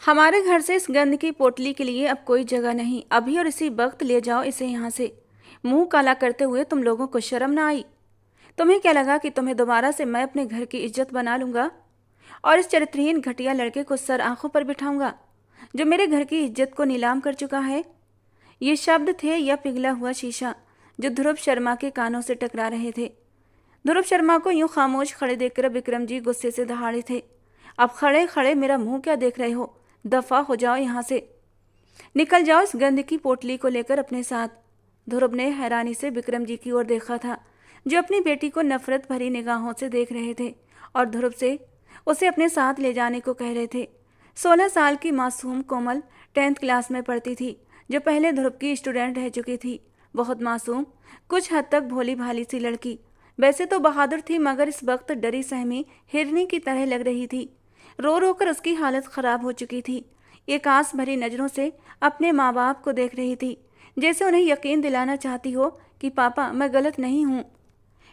हमारे घर से इस गंद की पोटली के लिए अब कोई जगह नहीं। अभी और इसी वक्त ले जाओ इसे यहाँ से। मुंह काला करते हुए तुम लोगों को शर्म ना आई? तुम्हें क्या लगा कि तुम्हें दोबारा से मैं अपने घर की इज्जत बना लूंगा और इस चरित्रहीन घटिया लड़के को सर आंखों पर बिठाऊंगा जो मेरे घर की इज्जत को नीलाम कर चुका है? ये शब्द थे या पिघला हुआ शीशा जो ध्रुव शर्मा के कानों से टकरा रहे थे। ध्रुव शर्मा को यूं खामोश खड़े देखकर विक्रम जी गुस्से से दहाड़े थे। अब खड़े खड़े मेरा मुंह क्या देख रहे हो? दफा हो जाओ यहाँ से। निकल जाओ इस गंद की पोटली को लेकर अपने साथ। ध्रुव ने हैरानी से विक्रम जी की ओर देखा था जो अपनी बेटी को नफरत भरी निगाहों से देख रहे थे और ध्रुव से उसे अपने साथ ले जाने को कह रहे थे। 16 साल की मासूम कोमल 10th क्लास में पढ़ती थी जो पहले ध्रुव की स्टूडेंट रह चुकी थी। बहुत मासूम, कुछ हद तक भोली भाली सी लड़की। वैसे तो बहादुर थी मगर इस वक्त डरी सहमी हिरनी की तरह लग रही थी। रो रो कर उसकी हालत खराब हो चुकी थी। एक आस भरी नज़रों से अपने माँ बाप को देख रही थी जैसे उन्हें यकीन दिलाना चाहती हो कि पापा मैं गलत नहीं हूँ,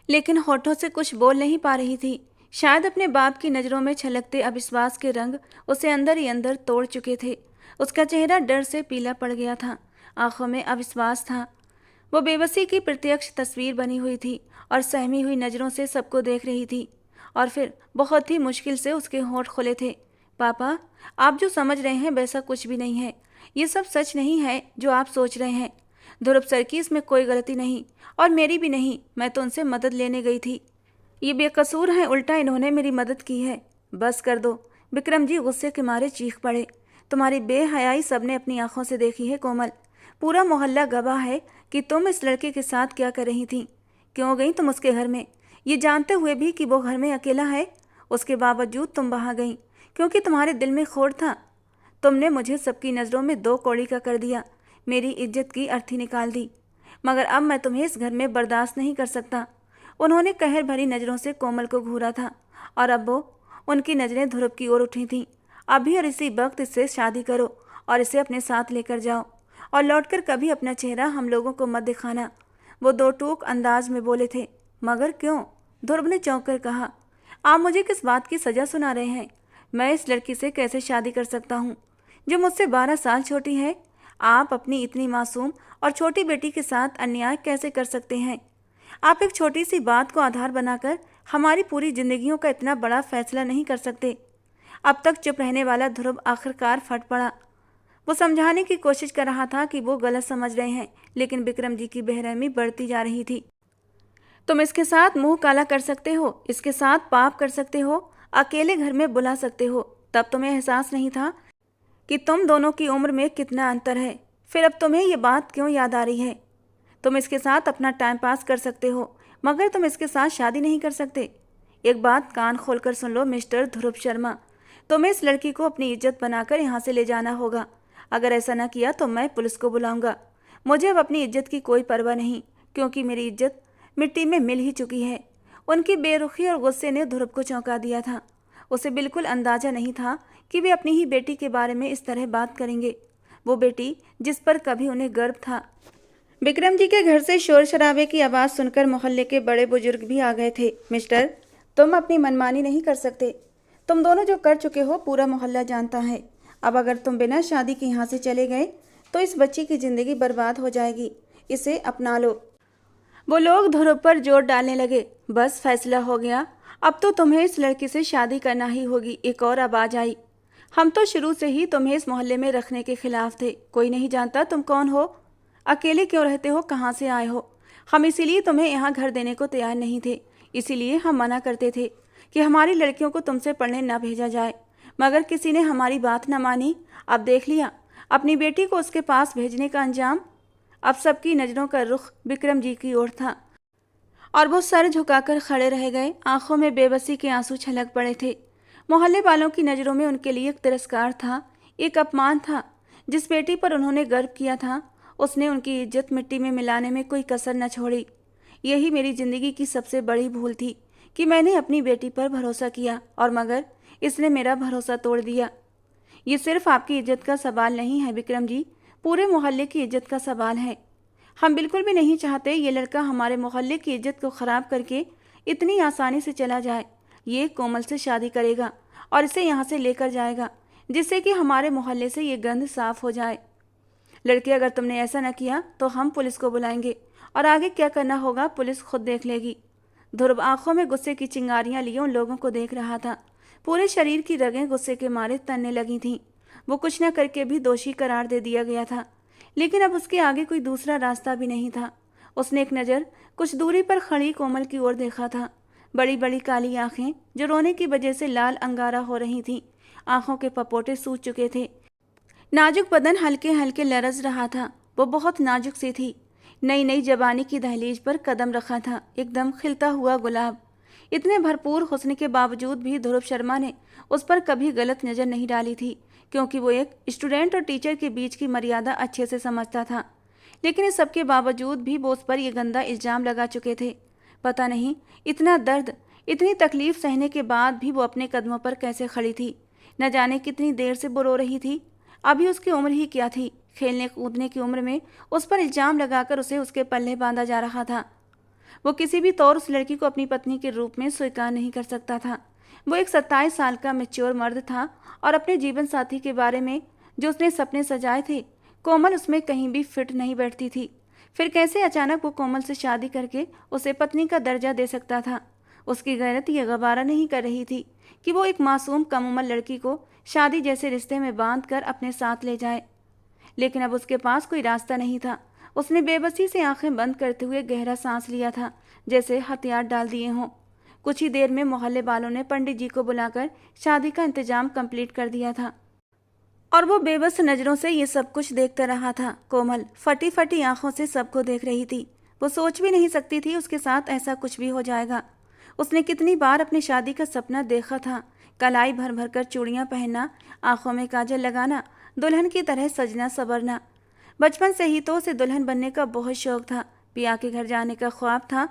लेकिन होठों से कुछ बोल नहीं पा रही थी। शायद अपने बाप की नज़रों में छलकते अविश्वास के रंग उसे अंदर ही अंदर तोड़ चुके थे। उसका चेहरा डर से पीला पड़ गया था, आंखों में अविश्वास था। वो बेबसी की प्रत्यक्ष तस्वीर बनी हुई थी और सहमी हुई नज़रों से सबको देख रही थी। और फिर बहुत ही मुश्किल से उसके होंठ खुले थे। पापा, आप जो समझ रहे हैं वैसा कुछ भी नहीं है। ये सब सच नहीं है जो आप सोच रहे हैं। ध्रुव सर की इसमें कोई गलती नहीं और मेरी भी नहीं। मैं तो उनसे मदद लेने गई थी। ये बेकसूर हैं, उल्टा इन्होंने मेरी मदद की है। बस कर दो। विक्रम जी गुस्से के मारे चीख पड़े। तुम्हारी बेहयाई सबने अपनी आंखों से देखी है कोमल। पूरा मोहल्ला गवाह है कि तुम इस लड़के के साथ क्या कर रही थी। क्यों गई तुम उसके घर में, ये जानते हुए भी कि वो घर में अकेला है? उसके बावजूद तुम वहाँ गई क्योंकि तुम्हारे दिल में खोट था। तुमने मुझे सबकी नज़रों में दो कौड़ी का कर दिया, मेरी इज्जत की अर्थी निकाल दी। मगर अब मैं तुम्हें इस घर में बर्दाश्त नहीं कर सकता। उन्होंने कहर भरी नज़रों से कोमल को घूरा था और अब वो उनकी नज़रें ध्रुव की ओर उठी थीं। अभी और इसी वक्त इससे शादी करो और इसे अपने साथ लेकर जाओ और लौटकर कभी अपना चेहरा हम लोगों को मत दिखाना। वो दो टूक अंदाज में बोले थे। मगर क्यों? ध्रुव ने चौंक कर कहा। आप मुझे किस बात की सज़ा सुना रहे हैं? मैं इस लड़की से कैसे शादी कर सकता हूँ जो मुझसे 12 साल छोटी है? आप अपनी इतनी मासूम और छोटी बेटी के साथ अन्याय कैसे कर सकते हैं? आप एक छोटी सी बात को आधार बनाकर हमारी पूरी जिंदगियों का इतना बड़ा फैसला नहीं कर सकते। अब तक चुप रहने वाला ध्रुव आखिरकार फट पड़ा। वो समझाने की कोशिश कर रहा था कि वो गलत समझ रहे हैं, लेकिन विक्रम जी की बेरहमी बढ़ती जा रही थी। तुम इसके साथ मुंह काला कर सकते हो, इसके साथ पाप कर सकते हो, अकेले घर में बुला सकते हो। तब तुम्हें एहसास नहीं था कि तुम दोनों की उम्र में कितना अंतर है? फिर अब तुम्हें ये बात क्यों याद आ रही है? तुम इसके साथ अपना टाइम पास कर सकते हो मगर तुम इसके साथ शादी नहीं कर सकते। एक बात कान खोलकर सुन लो मिस्टर ध्रुव शर्मा, तुम्हें इस लड़की को अपनी इज्जत बनाकर यहाँ से ले जाना होगा। अगर ऐसा ना किया तो मैं पुलिस को बुलाऊंगा। मुझे अब अपनी इज्जत की कोई परवाह नहीं क्योंकि मेरी इज्जत मिट्टी में मिल ही चुकी है। उनकी बेरुखी और गुस्से ने ध्रुव को चौंका दिया था। उसे बिल्कुल अंदाजा नहीं था कि वे अपनी ही बेटी के बारे में इस तरह बात करेंगे, वो बेटी जिस पर कभी उन्हें गर्व था। विक्रम जी के घर से शोर शराबे की आवाज़ सुनकर मोहल्ले के बड़े बुजुर्ग भी आ गए थे। मिस्टर, तुम अपनी मनमानी नहीं कर सकते। तुम दोनों जो कर चुके हो पूरा मोहल्ला जानता है। अब अगर तुम बिना शादी के यहाँ से चले गए तो इस बच्ची की ज़िंदगी बर्बाद हो जाएगी। इसे अपना लो। वो लोग ध्रुव पर जोर डालने लगे। बस फैसला हो गया, अब तो तुम्हें इस लड़की से शादी करना ही होगी। एक और आवाज़ आई। हम तो शुरू से ही तुम्हें इस मोहल्ले में रखने के खिलाफ थे। कोई नहीं जानता तुम कौन हो, अकेले क्यों रहते हो, कहाँ से आए हो। हम इसीलिए तुम्हें यहाँ घर देने को तैयार नहीं थे। इसीलिए हम मना करते थे कि हमारी लड़कियों को तुमसे पढ़ने ना भेजा जाए, मगर किसी ने हमारी बात न मानी। अब देख लिया अपनी बेटी को उसके पास भेजने का अंजाम। अब सबकी नज़रों का रुख विक्रम जी की ओर था और वो सर झुकाकर खड़े रह गए। आंखों में बेबसी के आंसू छलक पड़े थे। मोहल्ले वालों की नज़रों में उनके लिए एक तिरस्कार था, एक अपमान था। जिस बेटी पर उन्होंने गर्व किया था उसने उनकी इज्जत मिट्टी में मिलाने में कोई कसर न छोड़ी। यही मेरी ज़िंदगी की सबसे बड़ी भूल थी कि मैंने अपनी बेटी पर भरोसा किया और मगर इसने मेरा भरोसा तोड़ दिया। ये सिर्फ आपकी इज्जत का सवाल नहीं है विक्रम जी, पूरे मोहल्ले की इज्जत का सवाल है। हम बिल्कुल भी नहीं चाहते ये लड़का हमारे मोहल्ले की इज्जत को ख़राब करके इतनी आसानी से चला जाए। ये कोमल से शादी करेगा और इसे यहाँ से लेकर जाएगा। जिससे कि हमारे मोहल्ले से ये गंध साफ हो जाए। लड़के, अगर तुमने ऐसा न किया तो हम पुलिस को बुलाएंगे और आगे क्या करना होगा पुलिस खुद देख लेगी। ध्रुव आंखों में गुस्से की चिंगारियां लिए उन लोगों को देख रहा था। पूरे शरीर की रगें गुस्से के मारे तनने लगी थीं। वो कुछ न करके भी दोषी करार दे दिया गया था, लेकिन अब उसके आगे कोई दूसरा रास्ता भी नहीं था। उसने एक नज़र कुछ दूरी पर खड़ी कोमल की ओर देखा था। बड़ी बड़ी काली आंखें जो रोने की वजह से लाल अंगारा हो रही थीं, आंखों के पपोटे सूज चुके थे। नाजुक बदन हल्के हल्के लरज रहा था। वो बहुत नाजुक सी थी। नई नई जवानी की दहलीज पर कदम रखा था, एकदम खिलता हुआ गुलाब। इतने भरपूर हुस्न के बावजूद भी ध्रुव शर्मा ने उस पर कभी गलत नज़र नहीं डाली थी, क्योंकि वो एक स्टूडेंट और टीचर के बीच की मर्यादा अच्छे से समझता था। लेकिन इस सबके बावजूद भी वो उस पर यह गंदा इल्ज़ाम लगा चुके थे। पता नहीं इतना दर्द, इतनी तकलीफ सहने के बाद भी वो अपने कदमों पर कैसे खड़ी थी। न जाने कितनी देर से वो रो रही थी। अभी उसकी उम्र ही क्या थी। खेलने कूदने की उम्र में उस पर इल्ज़ाम लगाकर उसे उसके पल्ले बांधा जा रहा था। वो किसी भी तौर उस लड़की को अपनी पत्नी के रूप में स्वीकार नहीं कर सकता था। वो एक 27 साल का मैच्योर मर्द था और अपने जीवन साथी के बारे में जो उसने सपने सजाए थे, कोमल उसमें कहीं भी फिट नहीं बैठती थी। फिर कैसे अचानक वो कोमल से शादी करके उसे पत्नी का दर्जा दे सकता था। उसकी गैरत ये गवारा नहीं कर रही थी कि वो एक मासूम कम उम्र लड़की को शादी जैसे रिश्ते में बांध कर अपने साथ ले जाए। लेकिन अब उसके पास कोई रास्ता नहीं था। उसने बेबसी से आंखें बंद करते हुए गहरा सांस लिया था, जैसे हथियार डाल दिए हों। कुछ ही देर में मोहल्ले वालों ने पंडित जी को बुलाकर शादी का इंतजाम कंप्लीट कर दिया था और वो बेबस नज़रों से ये सब कुछ देखता रहा था। कोमल फटी फटी आंखों से सबको देख रही थी। वो सोच भी नहीं सकती थी उसके साथ ऐसा कुछ भी हो जाएगा। उसने कितनी बार अपनी शादी का सपना देखा था। कलाई भर भर कर चूड़ियाँ पहनना, आंखों में काजल लगाना, दुल्हन की तरह सजना संवरना। बचपन से ही तो उसे दुल्हन बनने का बहुत शौक था। पिया के घर जाने का ख्वाब था।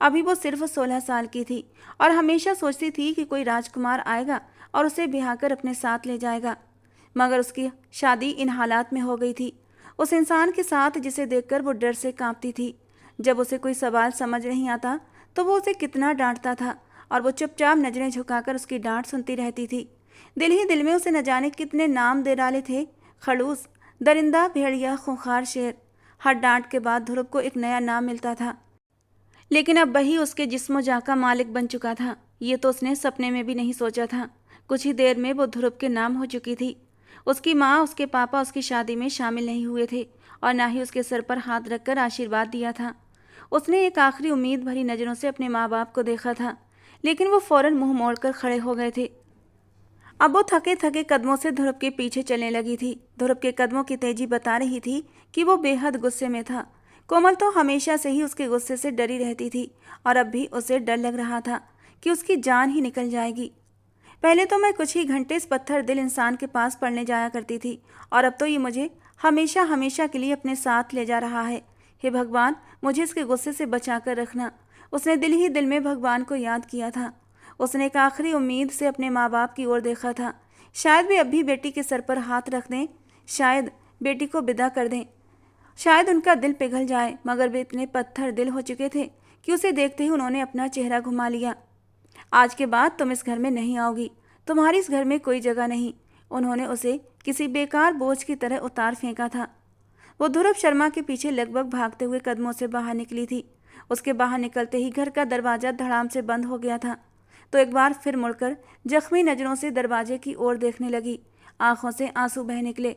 अभी वो सिर्फ 16 साल की थी और हमेशा सोचती थी कि कोई राजकुमार आएगा और उसे ब्याह कर अपने साथ ले जाएगा। मगर उसकी शादी इन हालात में हो गई थी, उस इंसान के साथ जिसे देखकर वो डर से कांपती थी। जब उसे कोई सवाल समझ नहीं आता तो वो उसे कितना डांटता था और वो चुपचाप नजरें झुकाकर उसकी डांट सुनती रहती थी। दिल ही दिल में उसे न जाने कितने नाम दे डाले थे। खड़ूस, दरिंदा, भेड़िया, खूंखार, शेर। हर डांट के बाद ध्रुव को एक नया नाम मिलता था, लेकिन अब वही उसके जिस्मो जान का मालिक बन चुका था। ये तो उसने सपने में भी नहीं सोचा था। कुछ ही देर में वो ध्रुव के नाम हो चुकी थी। उसकी माँ, उसके पापा उसकी शादी में शामिल नहीं हुए थे और ना ही उसके सर पर हाथ रखकर आशीर्वाद दिया था। उसने एक आखिरी उम्मीद भरी नज़रों से अपने माँ बाप को देखा था, लेकिन वो फौरन मुंह मोड़कर खड़े हो गए थे। अब वो थके थके कदमों से ध्रुव के पीछे चलने लगी थी। ध्रुव के कदमों की तेजी बता रही थी कि वो बेहद गुस्से में था। कोमल तो हमेशा से ही उसके गुस्से से डरी रहती थी और अब भी उसे डर लग रहा था कि उसकी जान ही निकल जाएगी। पहले तो मैं कुछ ही घंटे इस पत्थर दिल इंसान के पास पढ़ने जाया करती थी और अब तो ये मुझे हमेशा हमेशा के लिए अपने साथ ले जा रहा है। हे भगवान, मुझे इसके गुस्से से बचा कर रखना। उसने दिल ही दिल में भगवान को याद किया था। उसने एक आखिरी उम्मीद से अपने माँ बाप की ओर देखा था। शायद वे अब भी बेटी के सर पर हाथ रख दें, शायद बेटी को विदा कर दें, शायद उनका दिल पिघल जाए। मगर वे इतने पत्थर दिल हो चुके थे कि उसे देखते ही उन्होंने अपना चेहरा घुमा लिया। आज के बाद तुम इस घर में नहीं आओगी, तुम्हारी इस घर में कोई जगह नहीं। उन्होंने उसे किसी बेकार बोझ की तरह उतार फेंका था। वो ध्रुव शर्मा के पीछे लगभग भागते हुए कदमों से बाहर निकली थी। उसके बाहर निकलते ही घर का दरवाज़ा धड़ाम से बंद हो गया था, तो एक बार फिर मुड़कर जख्मी नज़रों से दरवाजे की ओर देखने लगी। आंखों से आंसू बह निकले।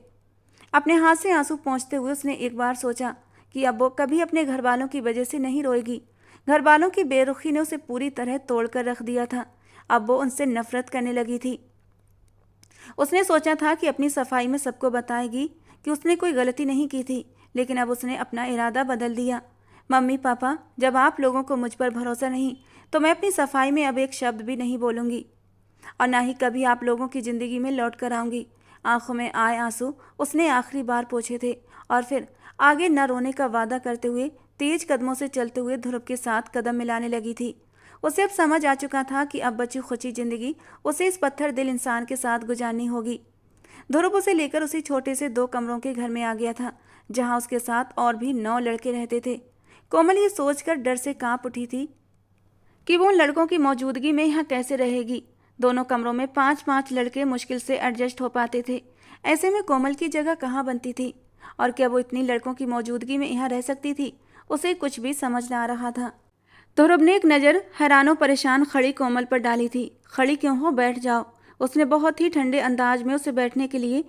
अपने हाथ से आंसू पोंछते हुए उसने एक बार सोचा कि अब वो कभी अपने घर वालों की वजह से नहीं रोएगी। घर वालों की बेरुखी ने उसे पूरी तरह तोड़ कर रख दिया था। अब वो उनसे नफरत करने लगी थी। उसने सोचा था कि अपनी सफाई में सबको बताएगी कि उसने कोई गलती नहीं की थी, लेकिन अब उसने अपना इरादा बदल दिया। मम्मी पापा, जब आप लोगों को मुझ पर भरोसा नहीं तो मैं अपनी सफाई में अब एक शब्द भी नहीं बोलूँगी और ना ही कभी आप लोगों की ज़िंदगी में लौट कर आऊँगी। आंखों में आए आंसू उसने आखिरी बार पोंछे थे और फिर आगे न रोने का वादा करते हुए तेज कदमों से चलते हुए ध्रुव के साथ कदम मिलाने लगी थी। उसे अब समझ आ चुका था कि अब बची खुची ज़िंदगी उसे इस पत्थर दिल इंसान के साथ गुजारनी होगी। ध्रुव उसे लेकर उसी छोटे से 2 कमरों के घर में आ गया था, जहाँ उसके साथ और भी 9 लड़के रहते थे। कोमल ये सोचकर डर से कांप उठी थी कि वो उन लड़कों की मौजूदगी में यहाँ कैसे रहेगी। दोनों कमरों में 5-5 लड़के मुश्किल से एडजस्ट हो पाते थे। ऐसे में कोमल की जगह कहाँ बनती थी? और क्या वो इतनी लड़कों की मौजूदगी में यहाँ रह सकती थी? उसे कुछ भी समझ न आ रहा था। ध्रुव ने एक नज़र हैरानो परेशान खड़ी कोमल पर डाली थी। खड़ी क्यों हो, बैठ जाओ। उसने बहुत ही ठंडे अंदाज में उसे बैठने के लिए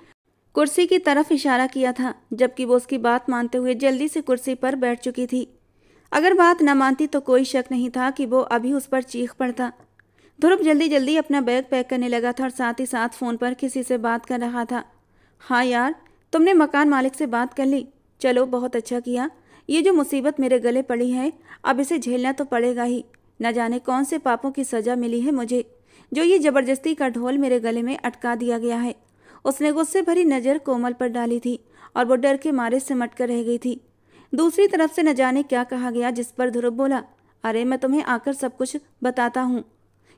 कुर्सी की तरफ इशारा किया था, जबकि वो उसकी बात मानते हुए जल्दी से कुर्सी पर बैठ चुकी थी। अगर बात न मानती तो कोई शक नहीं था कि वो अभी उस पर चीख पड़ता। ध्रुव जल्दी जल्दी अपना बैग पैक करने लगा था और साथ ही साथ फ़ोन पर किसी से बात कर रहा था। हाँ यार, तुमने मकान मालिक से बात कर ली? चलो, बहुत अच्छा किया। ये जो मुसीबत मेरे गले पड़ी है, अब इसे झेलना तो पड़ेगा ही। न जाने कौन से पापों की सज़ा मिली है मुझे, जो ये ज़बरदस्ती का ढोल मेरे गले में अटका दिया गया है। उसने गुस्से भरी नज़र कोमल पर डाली थी और वो डर के मारे सिमट कर रह गई थी। दूसरी तरफ से न जाने क्या कहा गया, जिस पर ध्रुव बोला, अरे मैं तुम्हें आकर सब कुछ बताता हूँ।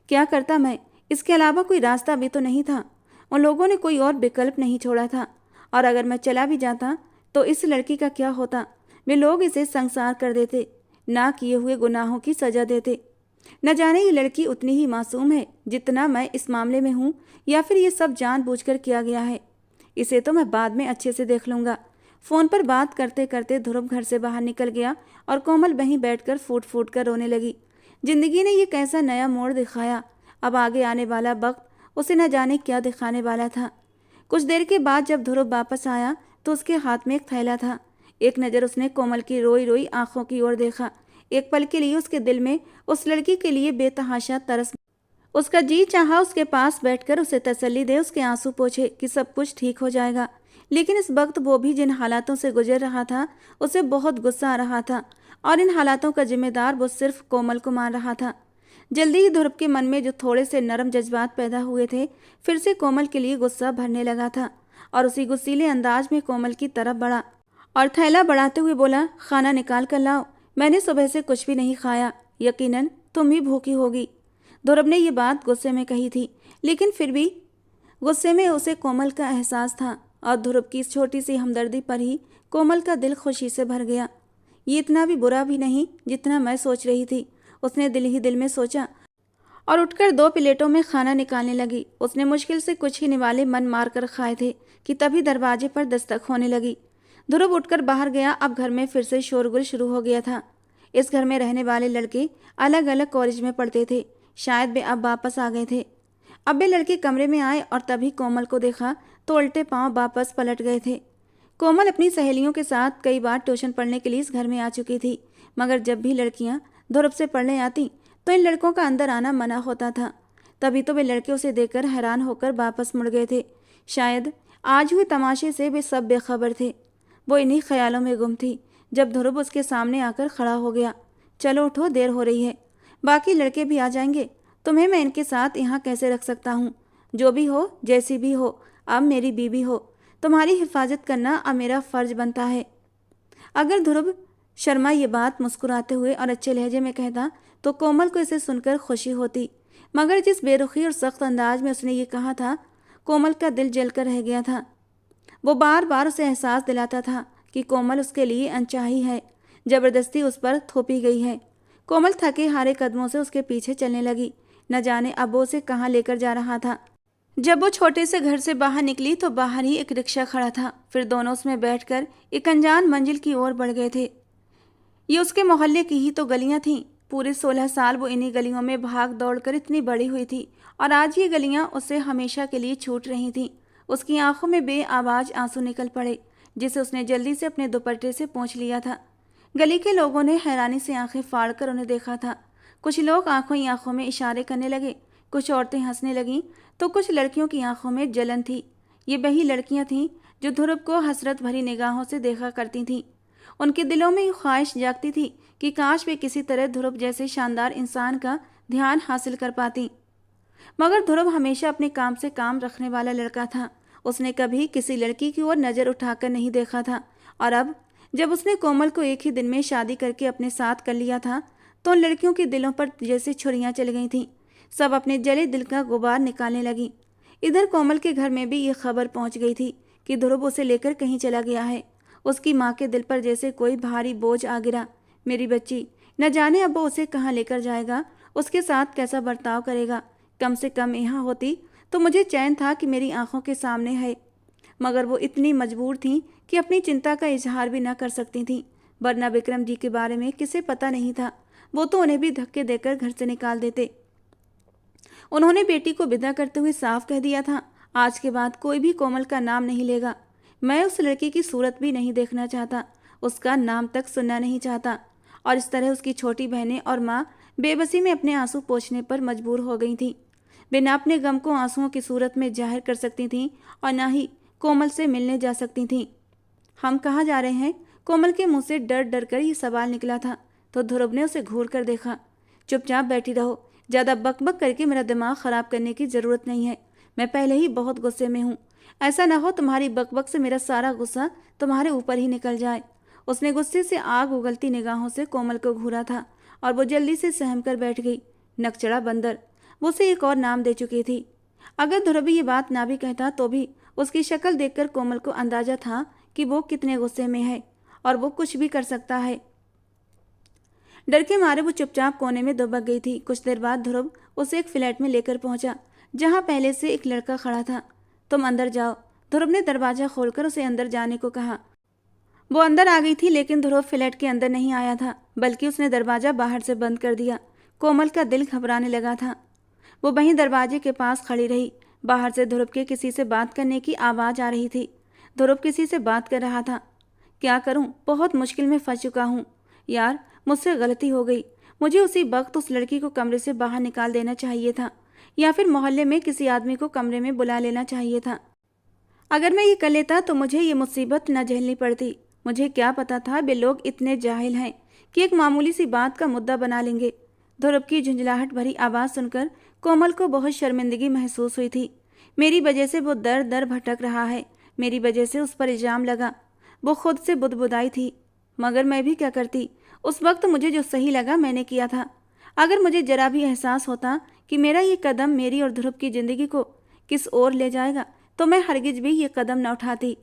क्या करता मैं? इसके अलावा कोई रास्ता भी तो नहीं था। उन लोगों ने कोई और विकल्प नहीं छोड़ा था। और अगर मैं चला भी जाता तो इस लड़की का क्या होता? वे लोग इसे संसार कर देते, ना किए हुए गुनाहों की सजा देते। न जाने ये लड़की उतनी ही मासूम है जितना मैं इस मामले में हूँ, या फिर ये सब जानबूझकर किया गया है। इसे तो मैं बाद में अच्छे से देख लूँगा। फ़ोन पर बात करते करते ध्रुव घर से बाहर निकल गया और कोमल वहीं बैठकर फूट फूट कर रोने लगी। जिंदगी ने ये कैसा नया मोड़ दिखाया। अब आगे आने वाला वक्त उसे न जाने क्या दिखाने वाला था। कुछ देर के बाद जब ध्रुव वापस आया तो उसके हाथ में एक थैला था। एक नज़र उसने कोमल की रोई रोई आंखों की ओर देखा। एक पल के लिए उसके दिल में उस लड़की के लिए बेतहाशा तरस। उसका जी चाहा उसके पास बैठकर उसे तसल्ली दे, उसके आंसू पोंछे कि सब कुछ ठीक हो जाएगा। लेकिन इस वक्त वो भी जिन हालातों से गुजर रहा था, उसे बहुत गुस्सा आ रहा था और इन हालातों का जिम्मेदार वो सिर्फ कोमल को मान रहा था। जल्दी ही ध्रुव के मन में जो थोड़े से नरम जज्बात पैदा हुए थे, फिर से कोमल के लिए गुस्सा भरने लगा था और उसी गुस्सीले अंदाज में कोमल की तरफ बढ़ा और थैला बढ़ाते हुए बोला, खाना निकाल कर लाओ। मैंने सुबह से कुछ भी नहीं खाया। यकीनन तुम भी भूखी होगी। ध्रुव ने ये बात गुस्से में कही थी, लेकिन फिर भी गुस्से में उसे कोमल का एहसास था और ध्रुव की इस छोटी सी हमदर्दी पर ही कोमल का दिल खुशी से भर गया। ये इतना भी बुरा भी नहीं जितना मैं सोच रही थी, उसने दिल ही दिल में सोचा और उठकर 2 प्लेटों में खाना निकालने लगी। उसने मुश्किल से कुछ ही निवाले मन मार कर खाए थे कि तभी दरवाजे पर दस्तक होने लगी। ध्रुव उठकर बाहर गया। अब घर में फिर से शोरगुल शुरू हो गया था। इस घर में रहने वाले लड़के अलग अलग कॉलेज में पढ़ते थे। शायद वे अब वापस आ गए थे। अब वे लड़के कमरे में आए और तभी कोमल को देखा तो उल्टे पांव वापस पलट गए थे। कोमल अपनी सहेलियों के साथ कई बार ट्यूशन पढ़ने के लिए इस घर में आ चुकी थी, मगर जब भी लड़कियां ध्रुव से पढ़ने आती तो इन लड़कों का अंदर आना मना होता था। तभी तो वे लड़के उसे देखकर हैरान होकर वापस मुड़ गए थे। शायद आज हुए तमाशे से वे सब बेखबर थे। वो इन्हीं ख्यालों में गुम थी जब ध्रुव उसके सामने आकर खड़ा हो गया। चलो उठो, देर हो रही है। बाकी लड़के भी आ जाएंगे। तुम्हें मैं इनके साथ यहाँ कैसे रख सकता हूँ? जो भी हो, जैसी भी हो, अब मेरी बीवी हो। तुम्हारी हिफाजत करना अब मेरा फ़र्ज बनता है। अगर ध्रुव शर्मा ये बात मुस्कुराते हुए और अच्छे लहजे में कहता तो कोमल को इसे सुनकर खुशी होती, मगर जिस बेरुखी और सख्त अंदाज में उसने ये कहा था, कोमल का दिल जलकर रह गया था। वो बार बार उसे एहसास दिलाता था कि कोमल उसके लिए अनचाही है, ज़बरदस्ती उस पर थोपी गई है। कोमल थके हारे कदमों से उसके पीछे चलने लगी। न जाने अब वो उसे कहाँ लेकर जा रहा था। जब वो छोटे से घर से बाहर निकली तो बाहर ही एक रिक्शा खड़ा था। फिर दोनों उसमें बैठकर एक अनजान मंजिल की ओर बढ़ गए थे। ये उसके मोहल्ले की ही तो गलियां थीं। पूरे 16 साल वो इन्हीं गलियों में भाग दौड़ कर इतनी बड़ी हुई थी और आज ये गलियां उससे हमेशा के लिए छूट रही थीं। उसकी आंखों में बेआवाज आंसू निकल पड़े, जिसे उसने जल्दी से अपने दुपट्टे से पोंछ लिया था। गली के लोगों ने हैरानी से आंखें फाड़ कर उन्हें देखा था। कुछ लोग आंखों ही आंखों में इशारे करने लगे, कुछ औरतें हंसने लगीं तो कुछ लड़कियों की आंखों में जलन थी। ये वही लड़कियां थीं जो ध्रुव को हसरत भरी निगाहों से देखा करती थीं। उनके दिलों में ये ख्वाहिश जागती थी कि काश वे किसी तरह ध्रुव जैसे शानदार इंसान का ध्यान हासिल कर पाती। मगर ध्रुव हमेशा अपने काम से काम रखने वाला लड़का था। उसने कभी किसी लड़की की ओर नज़र उठाकर नहीं देखा था और अब जब उसने कोमल को एक ही दिन में शादी करके अपने साथ कर लिया था तो उन लड़कियों के दिलों पर जैसे छुरियां चल गई थीं। सब अपने जले दिल का गुबार निकालने लगी। इधर कोमल के घर में भी ये खबर पहुंच गई थी कि ध्रुव उसे लेकर कहीं चला गया है। उसकी माँ के दिल पर जैसे कोई भारी बोझ आ गिरा। मेरी बच्ची, न जाने अब वो उसे कहाँ लेकर जाएगा, उसके साथ कैसा बर्ताव करेगा, कम से कम यहाँ होती तो मुझे चैन था कि मेरी आंखों के सामने है, मगर वो इतनी मजबूर थीं कि अपनी चिंता का इजहार भी न कर सकती थीं, वरना विक्रम जी के बारे में किसे पता नहीं था, वो तो उन्हें भी धक्के देकर घर से निकाल देते। उन्होंने बेटी को विदा करते हुए साफ कह दिया था, आज के बाद कोई भी कोमल का नाम नहीं लेगा। मैं उस लड़की की सूरत भी नहीं देखना चाहता, उसका नाम तक सुनना नहीं चाहता। और इस तरह उसकी छोटी बहनें और माँ बेबसी में अपने आंसू पोंछने पर मजबूर हो गई थीं। वे न अपने गम को आंसुओं की सूरत में जाहिर कर सकती थीं और न ही कोमल से मिलने जा सकती थीं। हम कहाँ जा रहे हैं? कोमल के मुंह से डर डर कर ये सवाल निकला था, तो ध्रुव ने उसे घूर कर देखा। चुपचाप बैठी रहो, ज़्यादा बकबक करके मेरा दिमाग ख़राब करने की ज़रूरत नहीं है। मैं पहले ही बहुत गुस्से में हूँ, ऐसा ना हो तुम्हारी बकबक से मेरा सारा गुस्सा तुम्हारे ऊपर ही निकल जाए। उसने गुस्से से आग उगलती निगाहों से कोमल को घूरा था और वो जल्दी से सहम कर बैठ गई। नकचड़ा बंदर, वो उसे एक और नाम दे चुकी थी। अगर ध्रुव ये बात ना भी कहता तो भी उसकी शक्ल देखकर कोमल को अंदाजा था कि वो कितने गुस्से में है और वो कुछ भी कर सकता है। डर के मारे वो चुपचाप कोने में दुबक गई थी। कुछ देर बाद ध्रुव उसे एक फ्लैट में लेकर पहुंचा, जहां पहले से एक लड़का खड़ा था। तुम अंदर जाओ, ध्रुव ने दरवाजा खोलकर उसे अंदर जाने को कहा। वो अंदर आ गई थी, लेकिन ध्रुव फ्लैट के अंदर नहीं आया था, बल्कि उसने दरवाजा बाहर से बंद कर दिया। कोमल का दिल घबराने लगा था। वो वहीं दरवाजे के पास खड़ी रही। बाहर से ध्रुव के किसी से बात करने की आवाज़ आ रही थी। ध्रुव किसी से बात कर रहा था। क्या करूं, बहुत मुश्किल में फंस चुका हूं। यार, मुझसे गलती हो गई। मुझे उसी वक्त उस लड़की को कमरे से बाहर निकाल देना चाहिए था, या फिर मोहल्ले में किसी आदमी को कमरे में बुला लेना चाहिए था। अगर मैं ये कर लेता तो मुझे ये मुसीबत न झेलनी पड़ती। मुझे क्या पता था वे लोग इतने जाहिल हैं कि एक मामूली सी बात का मुद्दा बना लेंगे। ध्रुव की झुंझलाहट भरी आवाज़ सुनकर कोमल को बहुत शर्मिंदगी महसूस हुई थी। मेरी वजह से वो दर दर भटक रहा है, मेरी वजह से उस पर इल्ज़ाम लगा। वो खुद से बुदबुदाई थी, मगर मैं भी क्या करती। उस वक्त मुझे जो सही लगा मैंने किया था। अगर मुझे जरा भी एहसास होता कि मेरा ये कदम मेरी और ध्रुव की ज़िंदगी को किस ओर ले जाएगा, तो मैं हरगिज भी ये कदम न उठाती।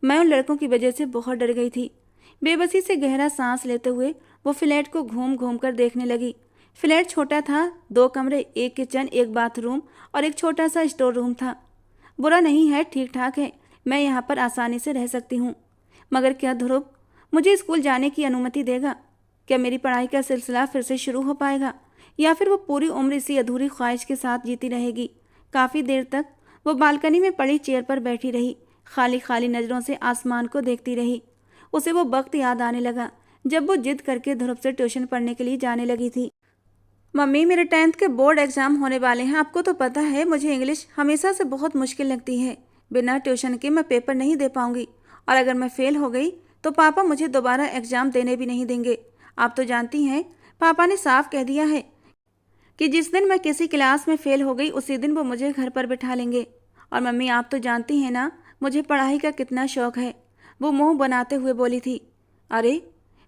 मैं उन लड़कों की वजह से बहुत डर गई थी। बेबसी से गहरा सांस लेते हुए वो फ्लैट को घूम घूम कर देखने लगी। फ्लैट छोटा था, 2 कमरे, एक किचन, एक बाथरूम और एक छोटा सा स्टोर रूम था। बुरा नहीं है, ठीक ठाक है, मैं यहाँ पर आसानी से रह सकती हूँ। मगर क्या ध्रुव मुझे स्कूल जाने की अनुमति देगा? क्या मेरी पढ़ाई का सिलसिला फिर से शुरू हो पाएगा, या फिर वो पूरी उम्र इसी अधूरी ख्वाहिश के साथ जीती रहेगी? काफ़ी देर तक वो बालकनी में पड़ी चेयर पर बैठी रही, खाली खाली नज़रों से आसमान को देखती रही। उसे वो वक्त याद आने लगा जब वो जिद करके ध्रुव से ट्यूशन पढ़ने के लिए जाने लगी थी। मम्मी, मेरे 10th के बोर्ड एग्ज़ाम होने वाले हैं। आपको तो पता है मुझे इंग्लिश हमेशा से बहुत मुश्किल लगती है। बिना ट्यूशन के मैं पेपर नहीं दे पाऊंगी, और अगर मैं फ़ेल हो गई तो पापा मुझे दोबारा एग्ज़ाम देने भी नहीं देंगे। आप तो जानती हैं, पापा ने साफ कह दिया है कि जिस दिन मैं किसी क्लास में फ़ेल हो गई उसी दिन वो मुझे घर पर बिठा लेंगे। और मम्मी, आप तो जानती हैं ना मुझे पढ़ाई का कितना शौक़ है। वो मुंह बनाते हुए बोली थी। अरे,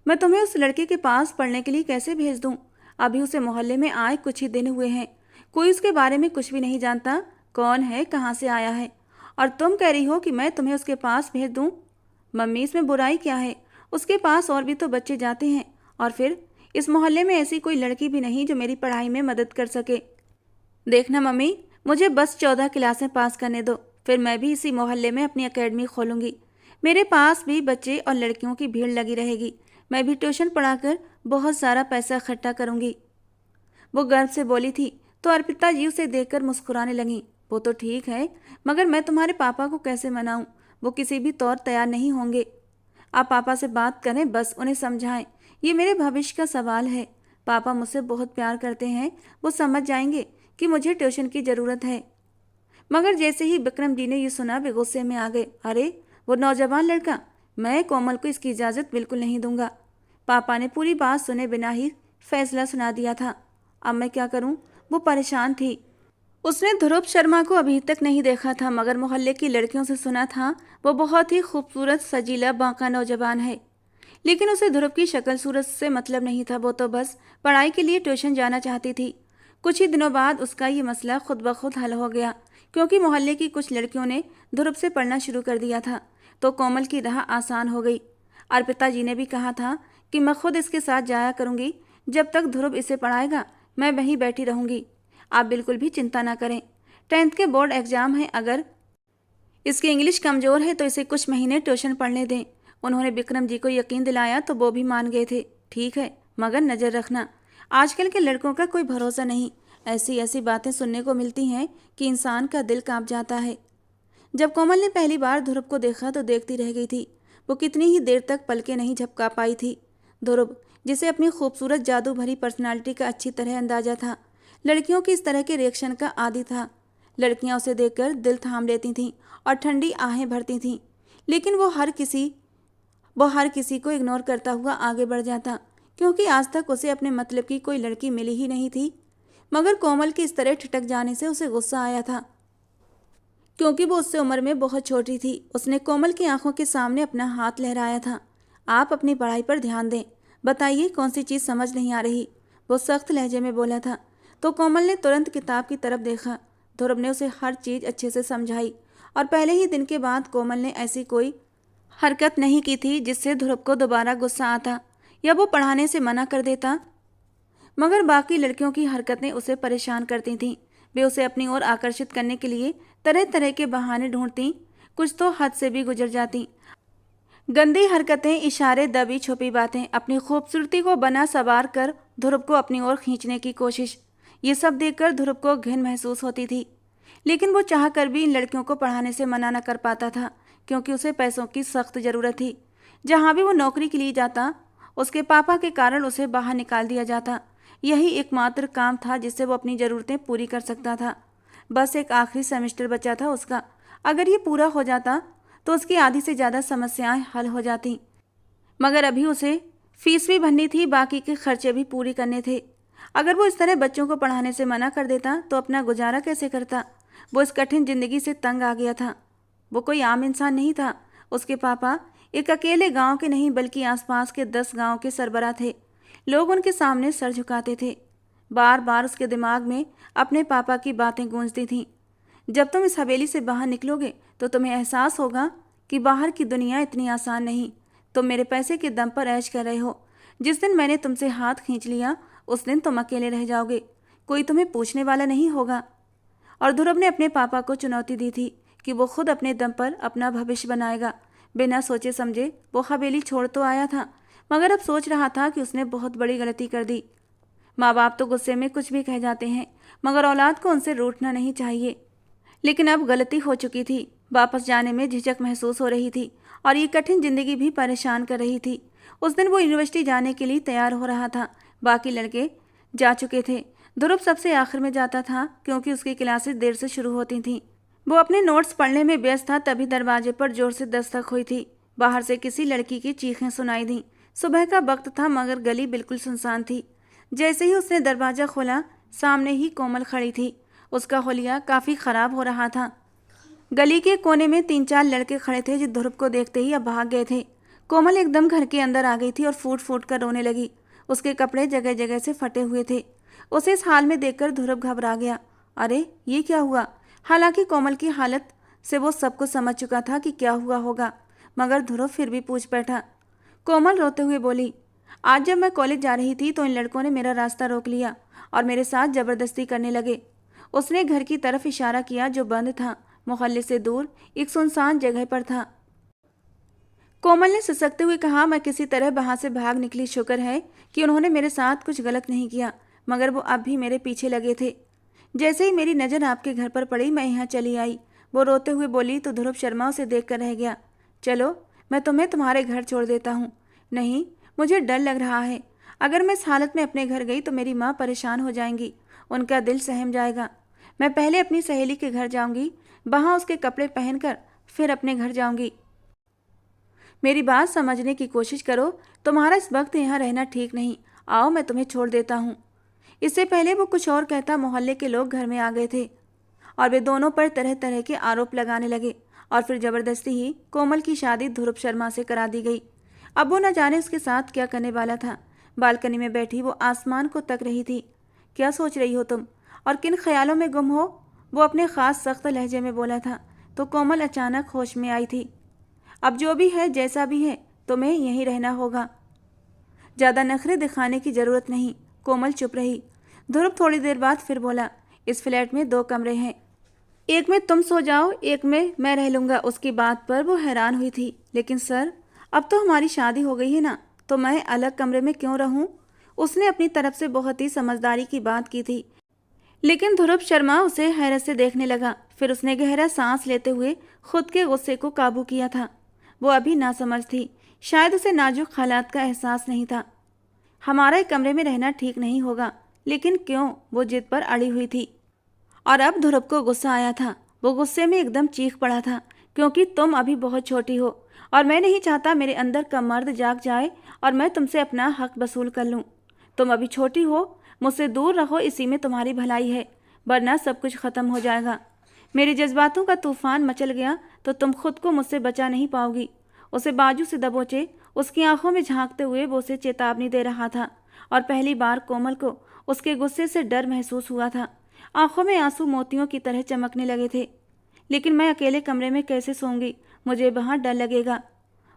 मैं तुम्हें उस लड़के के पास पढ़ने के लिए कैसे भेज दूँ? अभी उसे मोहल्ले में आए कुछ ही दिन हुए हैं, कोई उसके बारे में कुछ भी नहीं जानता, कौन है, कहाँ से आया है, और तुम कह रही हो कि मैं तुम्हें उसके पास भेज दूँ? मम्मी, इसमें बुराई क्या है? उसके पास और भी तो बच्चे जाते हैं, और फिर इस मोहल्ले में ऐसी कोई लड़की भी नहीं जो मेरी पढ़ाई में मदद कर सके। देखना मम्मी, मुझे बस 14 क्लासें पास करने दो, फिर मैं भी इसी मोहल्ले में अपनी एकेडमी खोलूँगी। मेरे पास भी बच्चे और लड़कियों की भीड़ लगी रहेगी। मैं भी ट्यूशन पढ़ाकर बहुत सारा पैसा इकट्ठा करूँगी। वो गर्व से बोली थी, तो अर्पिता जी उसे देखकर मुस्कुराने लगीं। वो तो ठीक है, मगर मैं तुम्हारे पापा को कैसे मनाऊं? वो किसी भी तौर तैयार नहीं होंगे। आप पापा से बात करें, बस उन्हें समझाएं। ये मेरे भविष्य का सवाल है। पापा मुझसे बहुत प्यार करते हैं, वो समझ जाएंगे कि मुझे ट्यूशन की ज़रूरत है। मगर जैसे ही विक्रम जी ने ये सुना वे गुस्से में आ गए। अरे, वो नौजवान लड़का, मैं कोमल को इसकी इजाज़त बिल्कुल नहीं दूंगा। पापा ने पूरी बात सुने बिना ही फैसला सुना दिया था। अब मैं क्या करूं? वो परेशान थी। उसने ध्रुव शर्मा को अभी तक नहीं देखा था, मगर मोहल्ले की लड़कियों से सुना था वो बहुत ही खूबसूरत, सजीला, बांका नौजवान है। लेकिन उसे ध्रुव की शक्ल सूरत से मतलब नहीं था। वो तो बस पढ़ाई के लिए ट्यूशन जाना चाहती थी। कुछ ही दिनों बाद उसका ये मसला खुद ब खुद हल हो गया, क्योंकि मोहल्ले की कुछ लड़कियों ने ध्रुव से पढ़ना शुरू कर दिया था, तो कोमल की राह आसान हो गई। अर्पिता जी ने भी कहा था कि मैं खुद इसके साथ जाया करूंगी। जब तक ध्रुव इसे पढ़ाएगा मैं वहीं बैठी रहूंगी। आप बिल्कुल भी चिंता ना करें। 10th के बोर्ड एग्जाम है, अगर इसकी इंग्लिश कमज़ोर है तो इसे कुछ महीने ट्यूशन पढ़ने दें। उन्होंने विक्रम जी को यकीन दिलाया तो वो भी मान गए थे। ठीक है, मगर नज़र रखना, आजकल के लड़कों का कोई भरोसा नहीं। ऐसी ऐसी बातें सुनने को मिलती हैं कि इंसान का दिल कांप जाता है। जब कोमल ने पहली बार ध्रुव को देखा तो देखती रह गई थी। वो कितनी ही देर तक पलकें नहीं झपका पाई थी। ध्रुव, जिसे अपनी खूबसूरत जादू भरी पर्सनालिटी का अच्छी तरह अंदाजा था, लड़कियों की इस तरह के रिएक्शन का आदी था। लड़कियां उसे देखकर दिल थाम लेती थीं और ठंडी आहें भरती थीं, लेकिन वो हर किसी को इग्नोर करता हुआ आगे बढ़ जाता, क्योंकि आज तक उसे अपने मतलब की कोई लड़की मिली ही नहीं थी। मगर कोमल के इस तरह ठिठक जाने से उसे गुस्सा आया था, क्योंकि वो उससे उम्र में बहुत छोटी थी। उसने कोमल की आंखों के सामने अपना हाथ लहराया था। आप अपनी पढ़ाई पर ध्यान दें, बताइए कौन सी चीज़ समझ नहीं आ रही, वो सख्त लहजे में बोला था। तो कोमल ने तुरंत किताब की तरफ देखा। ध्रुव ने उसे हर चीज़ अच्छे से समझाई और पहले ही दिन के बाद कोमल ने ऐसी कोई हरकत नहीं की थी जिससे ध्रुव को दोबारा गुस्सा आता या वो पढ़ाने से मना कर देता। मगर बाकी लड़कियों की हरकतें उसे परेशान करती थीं। वे उसे अपनी ओर आकर्षित करने के लिए तरह तरह के बहाने ढूंढती, कुछ तो हद से भी गुजर जाती। गंदी हरकतें, इशारे, दबी छुपी बातें, अपनी खूबसूरती को बना सवार कर ध्रुव को अपनी ओर खींचने की कोशिश, ये सब देखकर ध्रुव को घिन महसूस होती थी। लेकिन वो चाह कर भी इन लड़कियों को पढ़ाने से मना न कर पाता था, क्योंकि उसे पैसों की सख्त ज़रूरत थी। जहाँ भी वो नौकरी के लिए जाता, उसके पापा के कारण उसे बाहर निकाल दिया जाता। यही एकमात्र काम था जिससे वो अपनी ज़रूरतें पूरी कर सकता था। बस एक आखिरी सेमेस्टर बचा था उसका। अगर ये पूरा हो जाता तो उसकी आधी से ज़्यादा समस्याएं हल हो जाती। मगर अभी उसे फीस भी भरनी थी, बाकी के खर्चे भी पूरी करने थे। अगर वो इस तरह बच्चों को पढ़ाने से मना कर देता तो अपना गुजारा कैसे करता। वो इस कठिन जिंदगी से तंग आ गया था। वो कोई आम इंसान नहीं था। उसके पापा एक अकेले गांव के नहीं बल्कि आसपास के 10 गांव के सरबराह थे। लोग उनके सामने सर झुकाते थे। बार बार उसके दिमाग में अपने पापा की बातें गूंजती थीं। जब तुम इस हवेली से बाहर निकलोगे तो तुम्हें एहसास होगा कि बाहर की दुनिया इतनी आसान नहीं। तुम मेरे पैसे के दम पर ऐश कर रहे हो। जिस दिन मैंने तुमसे हाथ खींच लिया उस दिन तुम अकेले रह जाओगे, कोई तुम्हें पूछने वाला नहीं होगा। और ध्रुव ने अपने पापा को चुनौती दी थी कि वो खुद अपने दम पर अपना भविष्य बनाएगा। बिना सोचे समझे वो हवेली छोड़ तो आया था, मगर अब सोच रहा था कि उसने बहुत बड़ी गलती कर दी। माँ बाप तो गुस्से में कुछ भी कह जाते हैं, मगर औलाद को उनसे रूठना नहीं चाहिए। लेकिन अब गलती हो चुकी थी। वापस जाने में झिझक महसूस हो रही थी और ये कठिन जिंदगी भी परेशान कर रही थी। उस दिन वो यूनिवर्सिटी जाने के लिए तैयार हो रहा था। बाकी लड़के जा चुके थे। ध्रुव सबसे आखिर में जाता था, क्योंकि उसकी क्लासेस देर से शुरू होती थीं। वो अपने नोट्स पढ़ने में व्यस्त था, तभी दरवाजे पर जोर से दस्तक हुई थी। बाहर से किसी लड़की की चीखें सुनाई दी। सुबह का वक्त था, मगर गली बिल्कुल सुनसान थी। जैसे ही उसने दरवाज़ा खोला, सामने ही कोमल खड़ी थी। उसका हुलिया काफ़ी ख़राब हो रहा था। गली के कोने में 3-4 लड़के खड़े थे जो ध्रुव को देखते ही अब भाग गए थे। कोमल एकदम घर के अंदर आ गई थी और फूट फूट कर रोने लगी। उसके कपड़े जगह जगह से फटे हुए थे। उसे इस हाल में देखकर ध्रुव घबरा गया। अरे ये क्या हुआ। हालांकि कोमल की हालत से वो सब कुछ समझ चुका था कि क्या हुआ होगा, मगर ध्रुव फिर भी पूछ बैठा। कोमल रोते हुए बोली, आज जब मैं कॉलेज जा रही थी तो इन लड़कों ने मेरा रास्ता रोक लिया और मेरे साथ ज़बरदस्ती करने लगे। उसने घर की तरफ इशारा किया जो बंद था, मोहल्ले से दूर एक सुनसान जगह पर था। कोमल ने सिसकते हुए कहा, मैं किसी तरह वहाँ से भाग निकली। शुक्र है कि उन्होंने मेरे साथ कुछ गलत नहीं किया, मगर वो अब भी मेरे पीछे लगे थे। जैसे ही मेरी नज़र आपके घर पर पड़ी मैं यहाँ चली आई। वो रोते हुए बोली तो ध्रुव शर्मा उसे देख कर रह गया। चलो मैं तुम्हें तुम्हारे घर छोड़ देता हूँ। नहीं, मुझे डर लग रहा है। अगर मैं इस हालत में अपने घर गई तो मेरी माँ परेशान हो जाएंगी, उनका दिल सहम जाएगा। मैं पहले अपनी सहेली के घर जाऊंगी, वहाँ उसके कपड़े पहनकर फिर अपने घर जाऊंगी। मेरी बात समझने की कोशिश करो, तुम्हारा इस वक्त यहाँ रहना ठीक नहीं। आओ मैं तुम्हें छोड़ देता हूँ। इससे पहले वो कुछ और कहता, मोहल्ले के लोग घर में आ गए थे और वे दोनों पर तरह तरह के आरोप लगाने लगे और फिर ज़बरदस्ती ही कोमल की शादी ध्रुव शर्मा से करा दी गई। अब वो न जाने उसके साथ क्या करने वाला था। बालकनी में बैठी वो आसमान को तक रही थी। क्या सोच रही हो तुम और किन ख्यालों में गुम हो, वो अपने ख़ास सख्त लहजे में बोला था। तो कोमल अचानक होश में आई थी। अब जो भी है जैसा भी है तुम्हें यहीं रहना होगा, ज़्यादा नखरे दिखाने की ज़रूरत नहीं। कोमल चुप रही। ध्रुव थोड़ी देर बाद फिर बोला, इस फ्लैट में 2 कमरे हैं, एक में तुम सो जाओ, एक में मैं रह लूँगा। उसकी बात पर वो हैरान हुई थी। लेकिन सर, अब तो हमारी शादी हो गई है ना, तो मैं अलग कमरे में क्यों रहूँ? उसने अपनी तरफ से बहुत ही समझदारी की बात की थी। लेकिन ध्रुव शर्मा उसे हैरत से देखने लगा। फिर उसने गहरा सांस लेते हुए खुद के गुस्से को काबू किया था। वो अभी नासमझ थी, शायद उसे नाजुक हालात का एहसास नहीं था। हमारा एक कमरे में रहना ठीक नहीं होगा। लेकिन क्यों? वो जिद पर अड़ी हुई थी। और अब ध्रुव को गुस्सा आया था। वो गुस्से में एकदम चीख पड़ा था, क्योंकि तुम अभी बहुत छोटी हो और मैं नहीं चाहता मेरे अंदर का मर्द जाग जाए और मैं तुमसे अपना हक वसूल कर लूँ। तुम अभी छोटी हो, मुझसे दूर रहो, इसी में तुम्हारी भलाई है, वरना सब कुछ खत्म हो जाएगा। मेरे जज्बातों का तूफान मचल गया तो तुम खुद को मुझसे बचा नहीं पाओगी। उसे बाजू से दबोचे, उसकी आंखों में झांकते हुए वो उसे चेतावनी दे रहा था। और पहली बार कोमल को उसके गुस्से से डर महसूस हुआ था। आंखों में आंसू मोतियों की तरह चमकने लगे थे। लेकिन मैं अकेले कमरे में कैसे सोऊंगी? मुझे वहाँ डर लगेगा।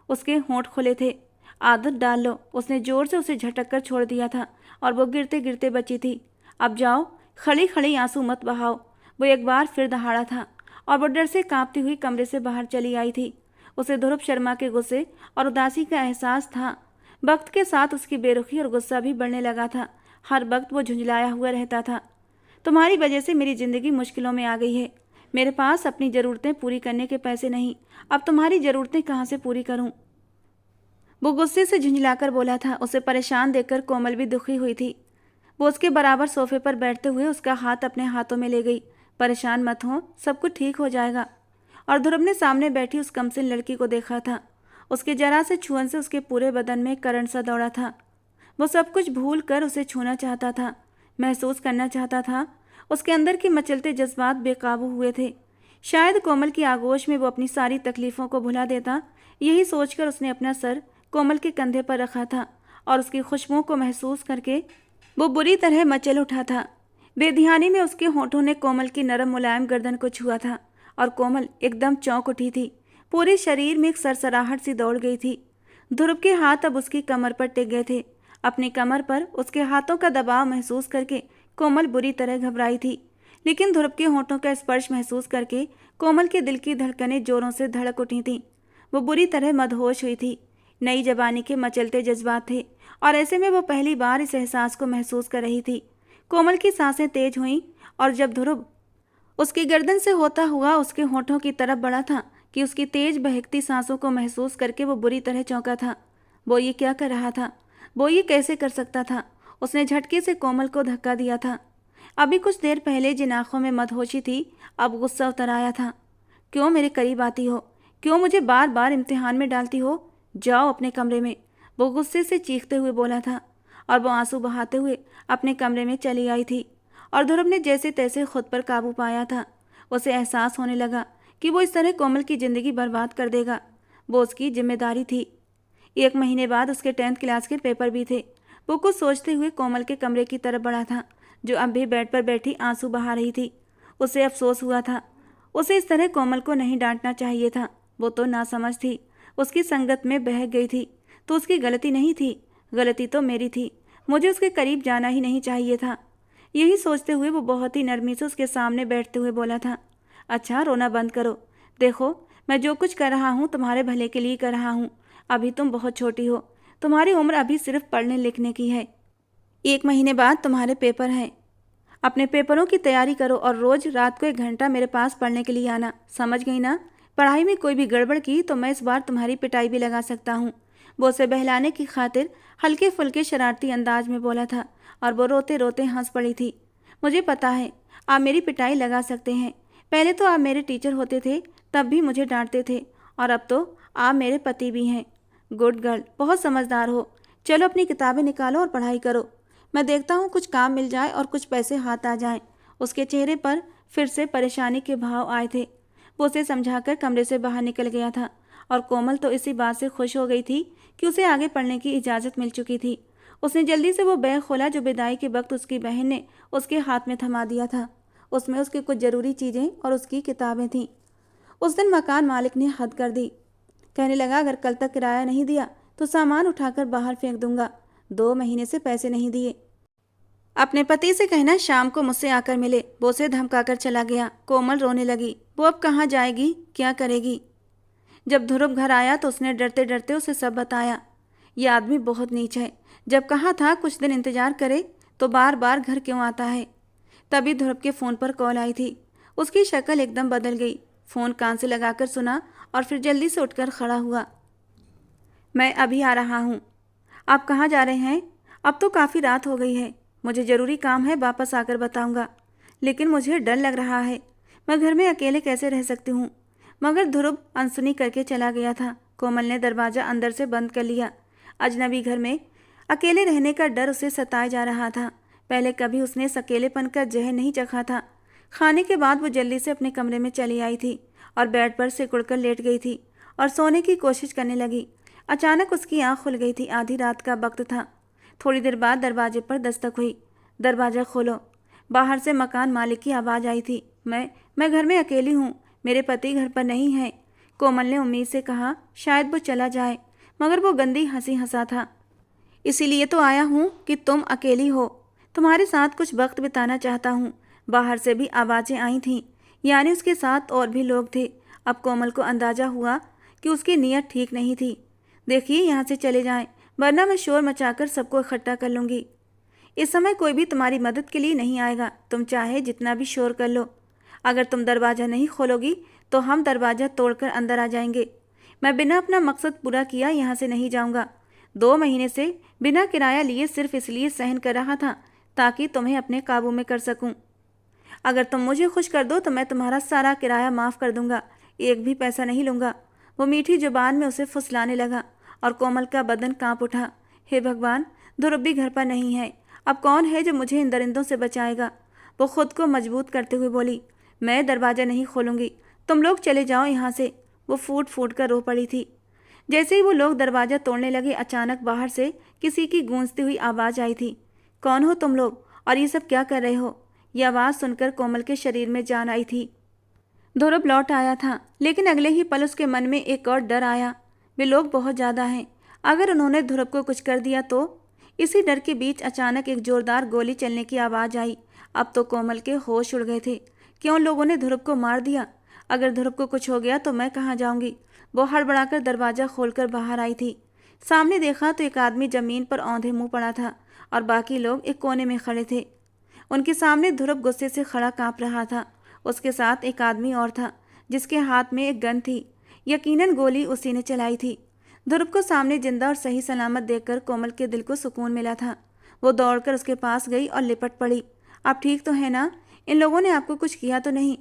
उसके होंठ खुले थे। आदत डाल लो। उसने जोर से उसे झटक कर छोड़ दिया था और वो गिरते गिरते बची थी। अब जाओ, खड़ी खड़ी आंसू मत बहाओ। वो एक बार फिर दहाड़ा था और वो डर से कांपती हुई कमरे से बाहर चली आई थी। उसे ध्रुव शर्मा के गुस्से और उदासी का एहसास था। वक्त के साथ उसकी बेरुखी और गुस्सा भी बढ़ने लगा था। हर वक्त वो झुंझलाया हुआ रहता था। तुम्हारी वजह से मेरी ज़िंदगी मुश्किलों में आ गई है। मेरे पास अपनी ज़रूरतें पूरी करने के पैसे नहीं, अब तुम्हारी ज़रूरतें कहाँ से पूरी करूं? वो गुस्से से झुंझलाकर बोला था। उसे परेशान देखकर कोमल भी दुखी हुई थी। वो उसके बराबर सोफे पर बैठते हुए उसका हाथ अपने हाथों में ले गई। परेशान मत हो, सब कुछ ठीक हो जाएगा। और ध्रुव ने सामने बैठी उस कमसिन लड़की को देखा था। उसके जरा से छुअन से उसके पूरे बदन में करंट सा दौड़ा था। वो सब कुछ भूल कर उसे छूना चाहता था, महसूस करना चाहता था। उसके अंदर के मचलते जज्बात बेकाबू हुए थे। शायद कोमल की आगोश में वो अपनी सारी तकलीफ़ों को भुला देता। यही सोचकर उसने अपना सर कोमल के कंधे पर रखा था और उसकी खुशबुओं को महसूस करके वो बुरी तरह मचल उठा था। बेध्यानी में उसके होठों ने कोमल की नरम मुलायम गर्दन को छुआ था और कोमल एकदम चौंक उठी थी। पूरे शरीर में एक सरसराहट सी दौड़ गई थी। ध्रुव के हाथ अब उसकी कमर पर टिक गए थे। अपनी कमर पर उसके हाथों का दबाव महसूस करके कोमल बुरी तरह घबराई थी। लेकिन ध्रुव के होठों का स्पर्श महसूस करके कोमल के दिल की धड़कनें जोरों से धड़क उठी थीं। वो बुरी तरह मदहोश हुई थी। नई जवानी के मचलते जज्बात थे और ऐसे में वो पहली बार इस एहसास को महसूस कर रही थी। कोमल की सांसें तेज हुईं और जब ध्रुव उसकी गर्दन से होता हुआ उसके होठों की तरफ बढ़ा था कि उसकी तेज बहकती सांसों को महसूस करके वो बुरी तरह चौंका था। वो ये क्या कर रहा था? वो ये कैसे कर सकता था? उसने झटके से कोमल को धक्का दिया था। अभी कुछ देर पहले जिन आंखों में मदहोशी थी, अब गुस्सा उतर आया था। क्यों मेरे करीब आती हो? क्यों मुझे बार बार इम्तिहान में डालती हो? जाओ अपने कमरे में, वो गुस्से से चीखते हुए बोला था और वो आंसू बहाते हुए अपने कमरे में चली आई थी। और ध्रुव ने जैसे तैसे खुद पर काबू पाया था। उसे एहसास होने लगा कि वो इस तरह कोमल की ज़िंदगी बर्बाद कर देगा। वो उसकी जिम्मेदारी थी। 1 महीने बाद उसके 10th क्लास के पेपर भी थे। वो कुछ सोचते हुए कोमल के कमरे की तरफ बढ़ा था, जो अब भी बेड पर बैठी आंसू बहा रही थी। उसे अफसोस हुआ था। उसे इस तरह कोमल को नहीं डांटना चाहिए था। वो तो नासमझ थी, उसकी संगत में बहक गई थी। तो उसकी गलती नहीं थी, गलती तो मेरी थी। मुझे उसके करीब जाना ही नहीं चाहिए था। यही सोचते हुए वो बहुत ही नरमी से उसके सामने बैठते हुए बोला था, अच्छा रोना बंद करो। देखो, मैं जो कुछ कर रहा हूँ तुम्हारे भले के लिए कर रहा हूँ। अभी तुम बहुत छोटी हो, तुम्हारी उम्र अभी सिर्फ पढ़ने लिखने की है। 1 महीने बाद तुम्हारे पेपर हैं। अपने पेपरों की तैयारी करो और रोज़ रात को 1 घंटा मेरे पास पढ़ने के लिए आना, समझ गई ना? पढ़ाई में कोई भी गड़बड़ की तो मैं इस बार तुम्हारी पिटाई भी लगा सकता हूँ। वो उसे बहलाने की खातिर हल्के फुल्के शरारती अंदाज में बोला था और वो रोते रोते हंस पड़ी थी। मुझे पता है आप मेरी पिटाई लगा सकते हैं। पहले तो आप मेरे टीचर होते थे, तब भी मुझे डांटते थे, और अब तो आप मेरे पति भी हैं। गुड गर्ल, बहुत समझदार हो। चलो अपनी किताबें निकालो और पढ़ाई करो। मैं देखता हूँ कुछ काम मिल जाए और कुछ पैसे हाथ आ जाएं। उसके चेहरे पर फिर से परेशानी के भाव आए थे। वो उसे समझाकर कमरे से बाहर निकल गया था और कोमल तो इसी बात से खुश हो गई थी कि उसे आगे पढ़ने की इजाज़त मिल चुकी थी। उसने जल्दी से वो बैग खोला जो विदाई के वक्त उसकी बहन ने उसके हाथ में थमा दिया था। उसमें उसकी कुछ ज़रूरी चीज़ें और उसकी किताबें थीं। उस दिन मकान मालिक ने हद कर दी। कहने लगा, अगर कल तक किराया नहीं दिया तो सामान उठाकर बाहर फेंक दूंगा। 2 महीने से पैसे नहीं दिए। अपने पति से कहना शाम को मुझसे आकर मिले। वो उसे धमकाकर चला गया। कोमल रोने लगी। वो अब कहाँ जाएगी, क्या करेगी। जब ध्रुव घर आया तो उसने डरते डरते उसे सब बताया। ये आदमी बहुत नीच है। जब कहा था कुछ दिन इंतजार करे तो बार बार घर क्यों आता है। तभी ध्रुव के फ़ोन पर कॉल आई थी। उसकी शक्ल एकदम बदल गई। फ़ोन कान से लगाकर सुना और फिर जल्दी से उठकर खड़ा हुआ। मैं अभी आ रहा हूँ। आप कहाँ जा रहे हैं? अब तो काफ़ी रात हो गई है। मुझे ज़रूरी काम है, वापस आकर बताऊँगा। लेकिन मुझे डर लग रहा है। मैं घर में अकेले कैसे रह सकती हूँ। मगर ध्रुव अनसुनी करके चला गया था। कोमल ने दरवाज़ा अंदर से बंद कर लिया। अजनबी घर में अकेले रहने का डर उसे सताए जा रहा था। पहले कभी उसने इस अकेलेपन का जहर नहीं चखा था। खाने के बाद वो जल्दी से अपने कमरे में चली आई थी और बेड पर सिकुड़कर लेट गई थी और सोने की कोशिश करने लगी। अचानक उसकी आंख खुल गई थी। आधी रात का वक्त था। थोड़ी देर बाद दरवाजे पर दस्तक हुई। दरवाज़ा खोलो। बाहर से मकान मालिक की आवाज़ आई थी। मैं घर में अकेली हूँ। मेरे पति घर पर नहीं हैं। कोमल ने उम्मीद से कहा शायद वो चला जाए, मगर वो गंदी हंसी हंसा था। इसीलिए तो आया हूँ कि तुम अकेली हो। तुम्हारे साथ कुछ वक्त बिताना चाहता हूँ। बाहर से भी आवाज़ें आई थीं, यानी उसके साथ और भी लोग थे। अब कोमल को अंदाज़ा हुआ कि उसकी नीयत ठीक नहीं थी। देखिए, यहाँ से चले जाएं, वरना मैं शोर मचाकर सबको इकट्ठा कर लूँगी। इस समय कोई भी तुम्हारी मदद के लिए नहीं आएगा। तुम चाहे जितना भी शोर कर लो। अगर तुम दरवाज़ा नहीं खोलोगी तो हम दरवाज़ा तोड़कर अंदर आ जाएंगे। मैं बिना अपना मकसद पूरा किया यहाँ से नहीं जाऊँगा। 2 महीने से बिना किराया लिए सिर्फ इसलिए सहन कर रहा था ताकि तुम्हें अपने काबू में कर सकूं। अगर तुम मुझे खुश कर दो तो मैं तुम्हारा सारा किराया माफ़ कर दूंगा। एक भी पैसा नहीं लूँगा। वो मीठी जुबान में उसे फुसलाने लगा और कोमल का बदन कांप उठा। हे भगवान, ध्रुव भी घर पर नहीं है। अब कौन है जो मुझे इन दरिंदों से बचाएगा। वो खुद को मजबूत करते हुए बोली, मैं दरवाज़ा नहीं खोलूँगी। तुम लोग चले जाओ यहाँ से। वो फूट फूट कर रो पड़ी थी। जैसे ही वो लोग दरवाज़ा तोड़ने लगे, अचानक बाहर से किसी की गूंजती हुई आवाज़ आई थी। कौन हो तुम लोग और ये सब क्या कर रहे हो? ये आवाज़ सुनकर कोमल के शरीर में जान आई थी। ध्रुव लौट आया था, लेकिन अगले ही पल उसके मन में एक और डर आया। वे लोग बहुत ज़्यादा हैं। अगर उन्होंने ध्रुव को कुछ कर दिया तो। इसी डर के बीच अचानक एक जोरदार गोली चलने की आवाज़ आई। अब तो कोमल के होश उड़ गए थे। क्यों लोगों ने ध्रुव को मार दिया? अगर ध्रुव को कुछ हो गया तो मैं कहाँ जाऊँगी। वो हड़बड़ाकर दरवाज़ा खोलकर बाहर आई थी। सामने देखा तो एक आदमी ज़मीन पर औंधे मुँह पड़ा था और बाकी लोग एक कोने में खड़े थे। उनके सामने ध्रुव गुस्से से खड़ा काँप रहा था। उसके साथ एक आदमी और था जिसके हाथ में एक गन थी। यकीनन गोली उसी ने चलाई थी। ध्रुव को सामने जिंदा और सही सलामत देखकर कोमल के दिल को सुकून मिला था। वो दौड़कर उसके पास गई और लिपट पड़ी। आप ठीक तो हैं ना? इन लोगों ने आपको कुछ किया तो नहीं?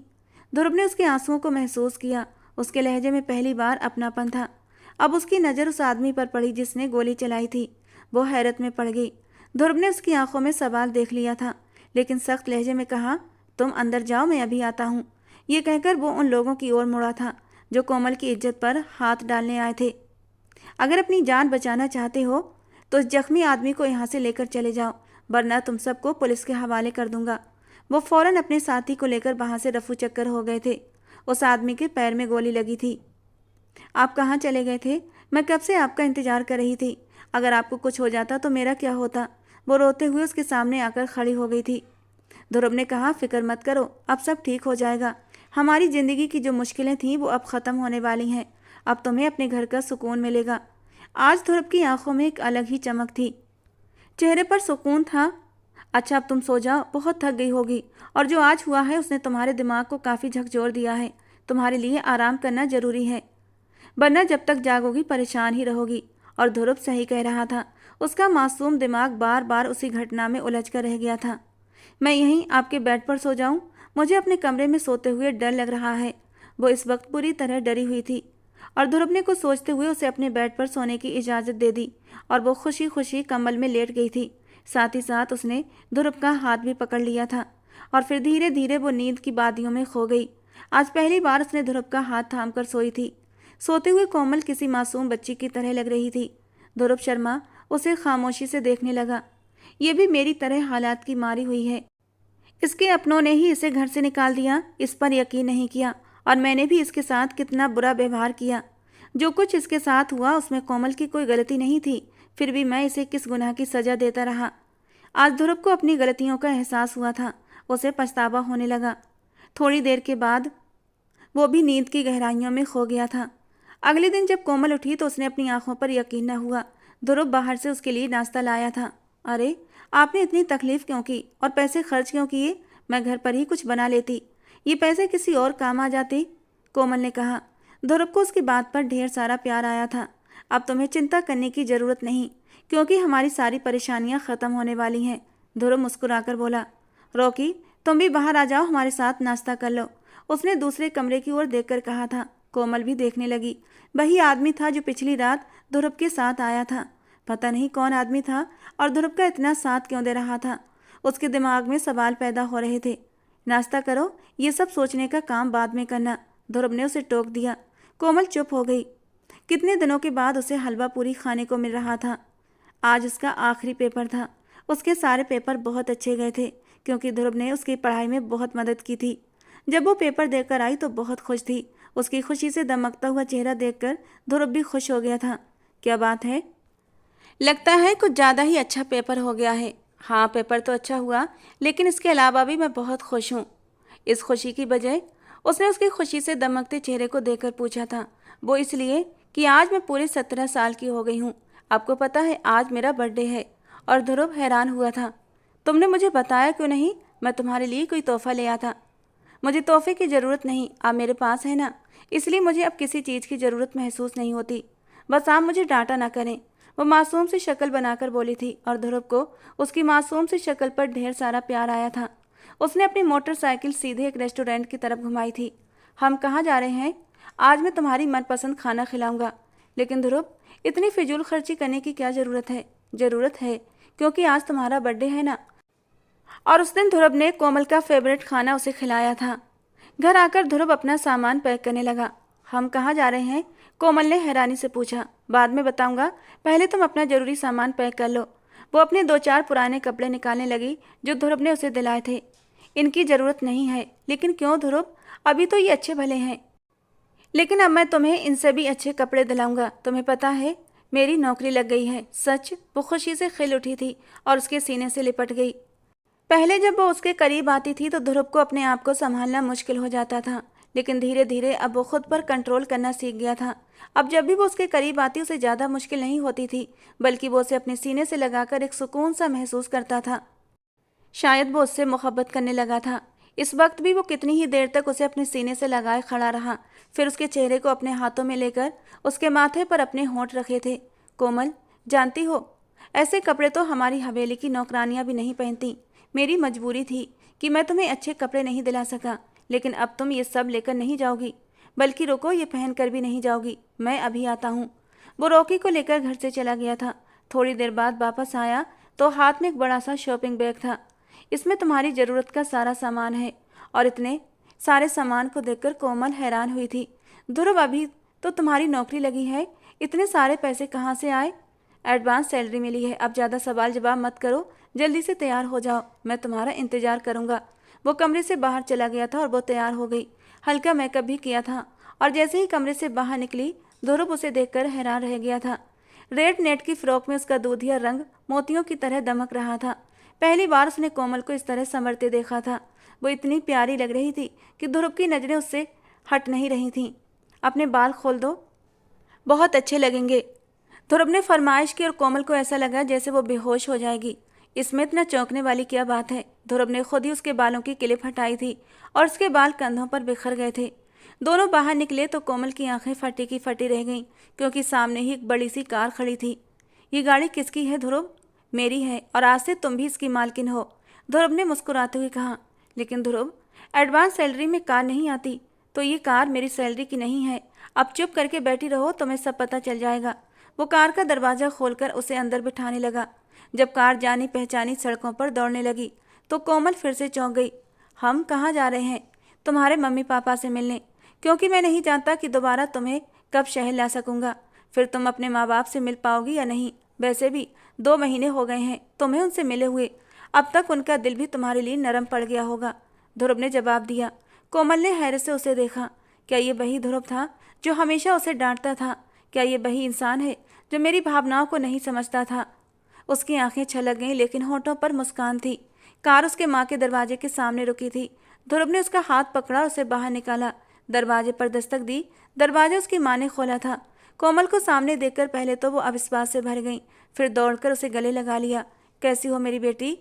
ध्रुव ने उसके आंसुओं को महसूस किया। उसके लहजे में पहली बार अपनापन था। अब उसकी नज़र उस आदमी पर पड़ी जिसने गोली चलाई थी। वो हैरत में पड़ गई। ध्रुव ने उसकी आंखों में सवाल देख लिया था, लेकिन सख्त लहजे में कहा, तुम अंदर जाओ, मैं अभी आता हूँ। ये कहकर वो उन लोगों की ओर मुड़ा था जो कोमल की इज्जत पर हाथ डालने आए थे। अगर अपनी जान बचाना चाहते हो तो इस जख्मी आदमी को यहाँ से लेकर चले जाओ, वरना तुम सबको पुलिस के हवाले कर दूंगा। वो फौरन अपने साथी को लेकर वहाँ से रफू चक्कर हो गए थे। उस आदमी के पैर में गोली लगी थी। आप कहाँ चले गए थे? मैं कब से आपका इंतजार कर रही थी। अगर आपको कुछ हो जाता तो मेरा क्या होता? वो रोते हुए उसके सामने आकर खड़ी हो गई थी। ध्रुव ने कहा, फिक्र मत करो, अब सब ठीक हो जाएगा। हमारी ज़िंदगी की जो मुश्किलें थीं वो अब ख़त्म होने वाली हैं। अब तुम्हें अपने घर का सुकून मिलेगा। आज ध्रुव की आंखों में एक अलग ही चमक थी, चेहरे पर सुकून था। अच्छा, अब तुम सो जाओ, बहुत थक गई होगी और जो आज हुआ है उसने तुम्हारे दिमाग को काफ़ी झकझोर दिया है। तुम्हारे लिए आराम करना ज़रूरी है, वरना जब तक जागोगी परेशान ही रहोगी। और ध्रुव सही कह रहा था। उसका मासूम दिमाग बार बार उसी घटना में उलझ कर रह गया था। मैं यहीं आपके बेड पर सो जाऊं? मुझे अपने कमरे में सोते हुए डर लग रहा है। वो इस वक्त पूरी तरह डरी हुई थी और ध्रुव ने कुछ सोचते हुए उसे अपने बेड पर सोने की इजाज़त दे दी और वो खुशी खुशी कंबल में लेट गई थी। साथ ही साथ उसने ध्रुव का हाथ भी पकड़ लिया था और फिर धीरे धीरे वो नींद की वादियों में खो गई। आज पहली बार उसने ध्रुव का हाथ थाम कर सोई थी। सोते हुए कोमल किसी मासूम बच्ची की तरह लग रही थी। ध्रुव शर्मा उसे खामोशी से देखने लगा। ये भी मेरी तरह हालात की मारी हुई है। इसके अपनों ने ही इसे घर से निकाल दिया, इस पर यकीन नहीं किया और मैंने भी इसके साथ कितना बुरा व्यवहार किया। जो कुछ इसके साथ हुआ उसमें कोमल की कोई गलती नहीं थी, फिर भी मैं इसे किस गुनाह की सज़ा देता रहा। आज ध्रुव को अपनी गलतियों का एहसास हुआ था। उसे पछतावा होने लगा। थोड़ी देर के बाद वो भी नींद की गहराइयों में खो गया था। अगले दिन जब कोमल उठी तो उसने अपनी आंखों पर यकीन न हुआ। ध्रुव बाहर से उसके लिए नाश्ता लाया था। अरे, आपने इतनी तकलीफ क्यों की और पैसे खर्च क्यों किए? मैं घर पर ही कुछ बना लेती, ये पैसे किसी और काम आ जाते, कोमल ने कहा। ध्रुव को उसकी बात पर ढेर सारा प्यार आया था। अब तुम्हें चिंता करने की जरूरत नहीं, क्योंकि हमारी सारी परेशानियां खत्म होने वाली हैं, ध्रुव मुस्कुराकर बोला। रॉकी, तुम भी बाहर आ जाओ, हमारे साथ नाश्ता कर लो, उसने दूसरे कमरे की ओर देखकर कहा था। कोमल भी देखने लगी। वही आदमी था जो पिछली रात ध्रुव के साथ आया था। पता नहीं कौन आदमी था और ध्रुव का इतना साथ क्यों दे रहा था। उसके दिमाग में सवाल पैदा हो रहे थे। नाश्ता करो, ये सब सोचने का काम बाद में करना, ध्रुव ने उसे टोक दिया। कोमल चुप हो गई। कितने दिनों के बाद उसे हलवा पूरी खाने को मिल रहा था। आज उसका आखिरी पेपर था। उसके सारे पेपर बहुत अच्छे गए थे, क्योंकि ध्रुव ने उसकी पढ़ाई में बहुत मदद की थी। जब वो पेपर देकर आई तो बहुत खुश थी। उसकी खुशी से दमकता हुआ चेहरा देखकर ध्रुव भी खुश हो गया था। क्या बात है? लगता है कुछ ज़्यादा ही अच्छा पेपर हो गया है। हाँ, पेपर तो अच्छा हुआ, लेकिन इसके अलावा भी मैं बहुत खुश हूँ। इस खुशी की बजाय उसने उसकी खुशी से दमकते चेहरे को देखकर पूछा था। वो इसलिए कि आज मैं पूरे 17 साल की हो गई हूँ। आपको पता है आज मेरा बर्थडे है। और ध्रुव हैरान हुआ था। तुमने मुझे बताया क्यों नहीं? मैं तुम्हारे लिए कोई तोहफा ले आया था। मुझे तोहफे की ज़रूरत नहीं, आप मेरे पास है ना, इसलिए मुझे अब किसी चीज़ की ज़रूरत महसूस नहीं होती। बस आप मुझे डांटा ना करें, वो मासूम सी शक्ल बनाकर बोली थी। और ध्रुव को उसकी मासूम सी शक्ल पर ढेर सारा प्यार आया था। उसने अपनी मोटरसाइकिल सीधे एक रेस्टोरेंट की तरफ घुमाई थी। हम कहाँ जा रहे हैं? आज मैं तुम्हारी मनपसंद खाना खिलाऊंगा। लेकिन ध्रुव, इतनी फिजूल खर्ची करने की क्या ज़रूरत है? ज़रूरत है, क्योंकि आज तुम्हारा बर्थडे है ना। और उस दिन ध्रुव ने कोमल का फेवरेट खाना उसे खिलाया था। घर आकर ध्रुव अपना सामान पैक करने लगा। हम कहाँ जा रहे हैं? कोमल ने हैरानी से पूछा। बाद में बताऊंगा, पहले तुम अपना जरूरी सामान पैक कर लो। वो अपने 2-4 पुराने कपड़े निकालने लगी जो ध्रुव ने उसे दिलाए थे। इनकी ज़रूरत नहीं है। लेकिन क्यों ध्रुव? अभी तो ये अच्छे भले हैं। लेकिन अब मैं तुम्हें इनसे भी अच्छे कपड़े दिलाऊंगा। तुम्हें पता है, मेरी नौकरी लग गई है। सच? वो खुशी से खिल उठी थी और उसके सीने से लिपट गई। पहले जब वो उसके करीब आती थी तो ध्रुव को अपने आप को संभालना मुश्किल हो जाता था, लेकिन धीरे धीरे अब वो खुद पर कंट्रोल करना सीख गया था। अब जब भी वो उसके करीब आती उसे ज़्यादा मुश्किल नहीं होती थी, बल्कि वो उसे अपने सीने से लगाकर एक सुकून सा महसूस करता था। शायद वो उससे मोहब्बत करने लगा था। इस वक्त भी वो कितनी ही देर तक उसे अपने सीने से लगाए खड़ा रहा, फिर उसके चेहरे को अपने हाथों में लेकर उसके माथे पर अपने होंठ रखे थे। कोमल, जानती हो, ऐसे कपड़े तो हमारी हवेली की नौकरानियां भी नहीं पहनती। मेरी मजबूरी थी कि मैं तुम्हें अच्छे कपड़े नहीं दिला सका, लेकिन अब तुम ये सब लेकर नहीं जाओगी, बल्कि रुको, ये पहन कर भी नहीं जाओगी। मैं अभी आता हूँ। वो रॉकी को लेकर घर से चला गया था। थोड़ी देर बाद वापस आया तो हाथ में एक बड़ा सा शॉपिंग बैग था। इसमें तुम्हारी ज़रूरत का सारा सामान है। और इतने सारे सामान को देखकर कोमल हैरान हुई थी। ध्रुव, अभी तो तुम्हारी नौकरी लगी है, इतने सारे पैसे कहाँ से आए? एडवांस सैलरी मिली है। अब ज़्यादा सवाल जवाब मत करो, जल्दी से तैयार हो जाओ, मैं तुम्हारा इंतज़ार करूँगा। वो कमरे से बाहर चला गया था और वो तैयार हो गई। हल्का मेकअप भी किया था और जैसे ही कमरे से बाहर निकली, ध्रुव उसे देखकर हैरान रह गया था। रेड नेट की फ्रॉक में उसका दूधिया रंग मोतियों की तरह दमक रहा था। पहली बार उसने कोमल को इस तरह संवरते देखा था। वो इतनी प्यारी लग रही थी कि ध्रुव की नज़रें उससे हट नहीं रही थीं। अपने बाल खोल दो, बहुत अच्छे लगेंगे, ध्रुव ने फरमाइश की और कोमल को ऐसा लगा जैसे वो बेहोश हो जाएगी। इसमें इतना चौंकने वाली क्या बात है? ध्रुव ने खुद ही उसके बालों की क्लिप हटाई थी और उसके बाल कंधों पर बिखर गए थे। दोनों बाहर निकले तो कोमल की आंखें फटी की फटी रह गईं, क्योंकि सामने ही एक बड़ी सी कार खड़ी थी। ये गाड़ी किसकी है ध्रुव? मेरी है, और आज से तुम भी इसकी मालकिन हो, ध्रुव ने मुस्कुराते हुए कहा। लेकिन ध्रुव, एडवांस सैलरी में कार नहीं आती, तो ये कार मेरी सैलरी की नहीं है। अब चुप करके बैठी रहो, तुम्हें सब पता चल जाएगा। वो कार का दरवाज़ा खोलकर उसे अंदर बिठाने लगा। जब कार जानी पहचानी सड़कों पर दौड़ने लगी तो कोमल फिर से चौंक गई। हम कहाँ जा रहे हैं? तुम्हारे मम्मी पापा से मिलने, क्योंकि मैं नहीं जानता कि दोबारा तुम्हें कब शहर ला सकूँगा। फिर तुम अपने माँ बाप से मिल पाओगी या नहीं? वैसे भी 2 महीने हो गए हैं तुम्हें उनसे मिले हुए, अब तक उनका दिल भी तुम्हारे लिए नरम पड़ गया होगा, ध्रुव ने जवाब दिया। कोमल ने हैरत से उसे देखा। क्या ये वही ध्रुव था जो हमेशा उसे डांटता था? क्या ये वही इंसान है जो मेरी भावनाओं को नहीं समझता था? उसकी आंखें छलक गईं, लेकिन होठों पर मुस्कान थी। कार उसके माँ के दरवाजे के सामने रुकी थी। ध्रुव ने उसका हाथ पकड़ा और उसे बाहर निकाला। दरवाजे पर दस्तक दी। दरवाजा उसकी माँ ने खोला था। कोमल को सामने देखकर पहले तो वो अविश्वास से भर गई, फिर दौड़कर उसे गले लगा लिया। कैसी हो मेरी बेटी?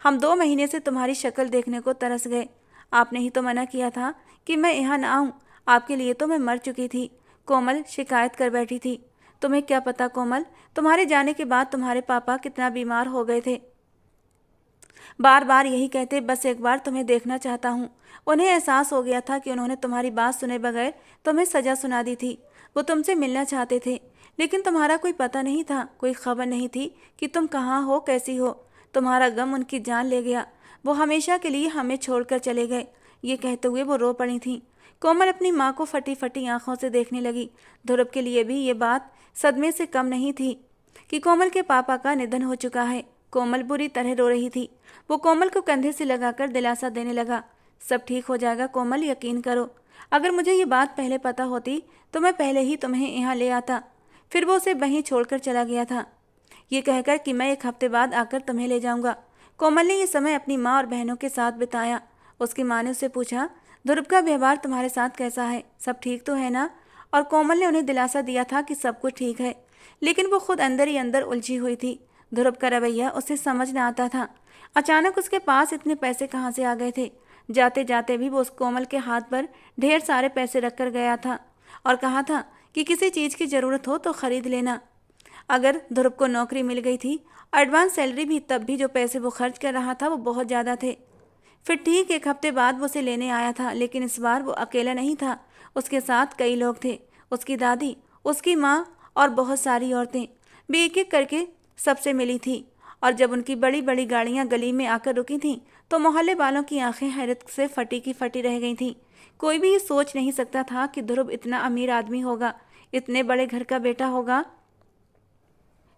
हम 2 महीने से तुम्हारी शक्ल देखने को तरस गए। आपने ही तो मना किया था कि मैं यहाँ ना आऊँ। आपके लिए तो मैं मर चुकी थी। कोमल शिकायत कर बैठी थी। तुम्हें क्या पता कोमल, तुम्हारे जाने के बाद तुम्हारे पापा कितना बीमार हो गए थे। बार बार यही कहते, बस एक बार तुम्हें देखना चाहता हूँ। उन्हें एहसास हो गया था कि उन्होंने तुम्हारी बात सुने बगैर तुम्हें सजा सुना दी थी। वो तुमसे मिलना चाहते थे, लेकिन तुम्हारा कोई पता नहीं था, कोई खबर नहीं थी कि तुम कहाँ हो, कैसी हो। तुम्हारा गम उनकी जान ले गया। वो हमेशा के लिए हमें छोड़कर चले गए। ये कहते हुए वो रो पड़ी थी। कोमल अपनी माँ को फटी फटी आंखों से देखने लगी। ध्रुव के लिए भी ये बात सदमे से कम नहीं थी कि कोमल के पापा का निधन हो चुका है। कोमल बुरी तरह रो रही थी। वो कोमल को कंधे से लगाकर दिलासा देने लगा। सब ठीक हो जाएगा कोमल, यकीन करो। अगर मुझे ये बात पहले पता होती तो मैं पहले ही तुम्हें यहाँ ले आता। फिर वो उसे वहीं छोड़कर चला गया था, ये कहकर कि मैं 1 हफ्ते बाद आकर तुम्हें ले जाऊंगा। कोमल ने यह समय अपनी माँ और बहनों के साथ बिताया। उसकी माँ ने उससे पूछा, ध्रुव का व्यवहार तुम्हारे साथ कैसा है? सब ठीक तो है ना? और कोमल ने उन्हें दिलासा दिया था कि सब कुछ ठीक है, लेकिन वो खुद अंदर ही अंदर उलझी हुई थी। ध्रुव का रवैया उसे समझ न आता था। अचानक उसके पास इतने पैसे कहाँ से आ गए थे? जाते जाते भी वो उस कोमल के हाथ पर ढेर सारे पैसे रखकर गया था और कहा था कि किसी चीज़ की ज़रूरत हो तो ख़रीद लेना। अगर ध्रुव को नौकरी मिल गई थी, एडवांस सैलरी भी, तब भी जो पैसे वो खर्च कर रहा था वो बहुत ज़्यादा थे। फिर ठीक 1 हफ्ते बाद वो उसे लेने आया था, लेकिन इस बार वो अकेला नहीं था। उसके साथ कई लोग थे। उसकी दादी, उसकी माँ और बहुत सारी औरतें भी एक एक करके सबसे मिली थी। और जब उनकी बड़ी बड़ी गाड़ियाँ गली में आकर रुकी थीं तो मोहल्ले वालों की आंखें हैरत से फटी की फटी रह गई थीं। कोई भी ये सोच नहीं सकता था कि ध्रुव इतना अमीर आदमी होगा, इतने बड़े घर का बेटा होगा।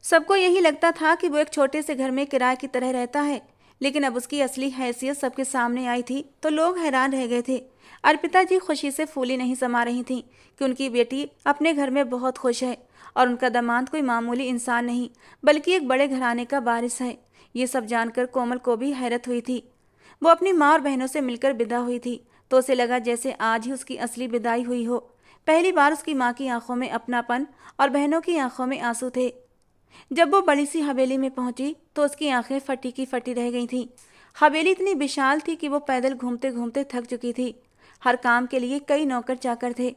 सबको यही लगता था कि वो एक छोटे से घर में किराए की तरह रहता है, लेकिन अब उसकी असली हैसियत सबके सामने आई थी तो लोग हैरान रह गए थे। अर्पिता जी खुशी से फूली नहीं समा रही थीं कि उनकी बेटी अपने घर में बहुत खुश है और उनका दामाद कोई मामूली इंसान नहीं बल्कि एक बड़े घराने का वारिस है। ये सब जानकर कोमल को भी हैरत हुई थी। वो अपनी माँ और बहनों से मिलकर विदा हुई थी तो उसे लगा जैसे आज ही उसकी असली विदाई हुई हो। पहली बार उसकी माँ की आंखों में अपनापन और बहनों की आंखों में आंसू थे। जब वो बड़ी सी हवेली में पहुंची तो उसकी आंखें फटी की फटी रह गई थीं। हवेली इतनी विशाल थी कि वो पैदल घूमते घूमते थक चुकी थी। हर काम के लिए कई नौकर चाकर थे।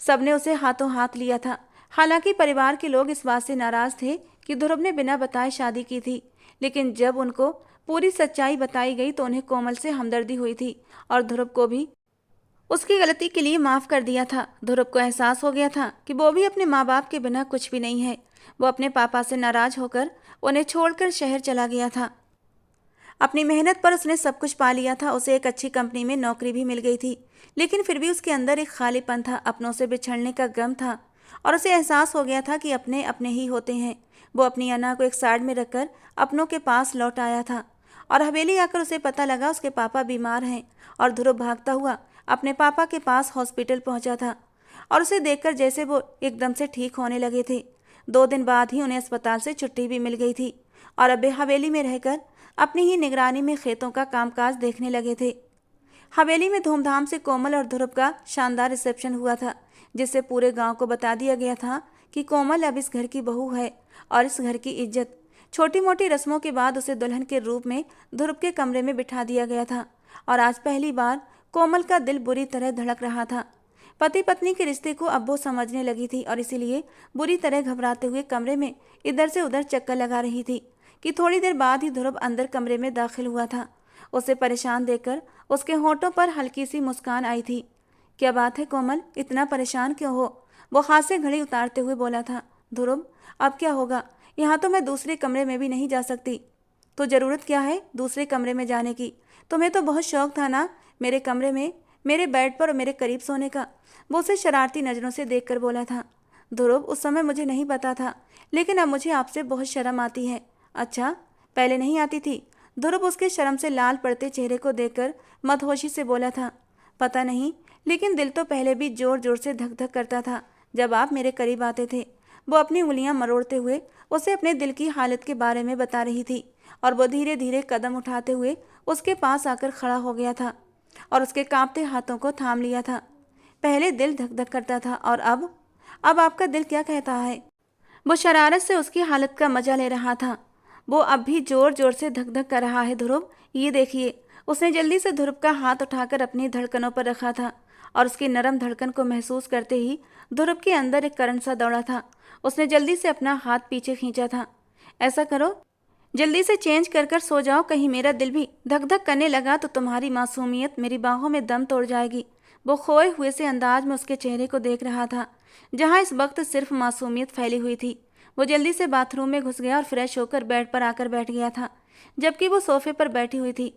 सबने उसे हाथों हाथ लिया था। हालांकि परिवार के लोग इस बात से नाराज थे कि ध्रुव ने बिना बताए शादी की थी, लेकिन जब उनको पूरी सच्चाई बताई गई तो उन्हें कोमल से हमदर्दी हुई थी और ध्रुव को भी उसकी गलती के लिए माफ़ कर दिया था। ध्रुव को एहसास हो गया था कि वो भी अपने माँ बाप के बिना कुछ भी नहीं है। वो अपने पापा से नाराज होकर उन्हें छोड़कर शहर चला गया था। अपनी मेहनत पर उसने सब कुछ पा लिया था। उसे एक अच्छी कंपनी में नौकरी भी मिल गई थी, लेकिन फिर भी उसके अंदर एक खालीपन था, अपनों से बिछड़ने का गम था और उसे एहसास हो गया था कि अपने अपने ही होते हैं। वो अपनी अना को एक साइड में रखकर अपनों के पास लौट आया था और हवेली आकर उसे पता लगा उसके पापा बीमार हैं और ध्रुव भागता हुआ अपने पापा के पास हॉस्पिटल पहुंचा था और उसे देखकर जैसे वो एकदम से ठीक होने लगे थे। 2 दिन बाद ही उन्हें अस्पताल से छुट्टी भी मिल गई थी और अब वे हवेली में रहकर अपनी ही निगरानी में खेतों का कामकाज देखने लगे थे। हवेली में धूमधाम से कोमल और ध्रुव का शानदार रिसेप्शन हुआ था, जिससे पूरे गांव को बता दिया गया था कि कोमल अब इस घर की बहू है और इस घर की इज्जत। छोटी मोटी रस्मों के बाद उसे दुल्हन के रूप में ध्रुव के कमरे में बिठा दिया गया था और आज पहली बार कोमल का दिल बुरी तरह धड़क रहा था। पति पत्नी के रिश्ते को अब वो समझने लगी थी और इसीलिए बुरी तरह घबराते हुए कमरे में इधर से उधर चक्कर लगा रही थी कि थोड़ी देर बाद ही ध्रुव अंदर कमरे में दाखिल हुआ था। उसे परेशान देखकर उसके होंठों पर हल्की सी मुस्कान आई थी। क्या बात है कोमल, इतना परेशान क्यों हो? वो हाथ से घड़ी उतारते हुए बोला था। ध्रुव, अब क्या होगा? यहाँ तो मैं दूसरे कमरे में भी नहीं जा सकती। तो ज़रूरत क्या है दूसरे कमरे में जाने की? तुम्हें तो बहुत शौक था ना मेरे कमरे में, मेरे बेड पर और मेरे करीब सोने का। वो उसे शरारती नज़रों से देखकर बोला था। ध्रुव, उस समय मुझे नहीं पता था, लेकिन अब मुझे आपसे बहुत शर्म आती है। अच्छा, पहले नहीं आती थी? ध्रुव उसके शर्म से लाल पड़ते चेहरे को देखकर मदहोशी से बोला था। पता नहीं, लेकिन दिल तो पहले भी जोर जोर से धक धक करता था जब आप मेरे करीब आते थे। वो अपनी उंगलियां मरोड़ते हुए उसे अपने दिल की हालत के बारे में बता रही थी और वो धीरे धीरे कदम उठाते हुए उसके पास आकर खड़ा हो गया था और उसके कांपते हाथों को थाम लिया था। पहले दिल धक धक करता था और अब आपका दिल क्या कहता है? वो शरारत से उसकी हालत का मजा ले रहा था। वो अब भी जोर जोर से धक धक कर रहा है ध्रुव, ये देखिए। उसने जल्दी से ध्रुव का हाथ उठाकर अपनी धड़कनों पर रखा था और उसकी नरम धड़कन को महसूस करते ही ध्रुव के अंदर एक करंट सा दौड़ा था। उसने जल्दी से अपना हाथ पीछे खींचा था। ऐसा करो, जल्दी से चेंज कर सो जाओ, कहीं मेरा दिल भी धक धक करने लगा तो तुम्हारी मासूमियत मेरी बाहों में दम तोड़ जाएगी। वो खोए हुए से अंदाज में उसके चेहरे को देख रहा था जहां इस वक्त सिर्फ मासूमियत फैली हुई थी। वो जल्दी से बाथरूम में घुस गया और फ्रेश होकर बेड पर आकर बैठ गया था, जबकि वो सोफे पर बैठी हुई थी।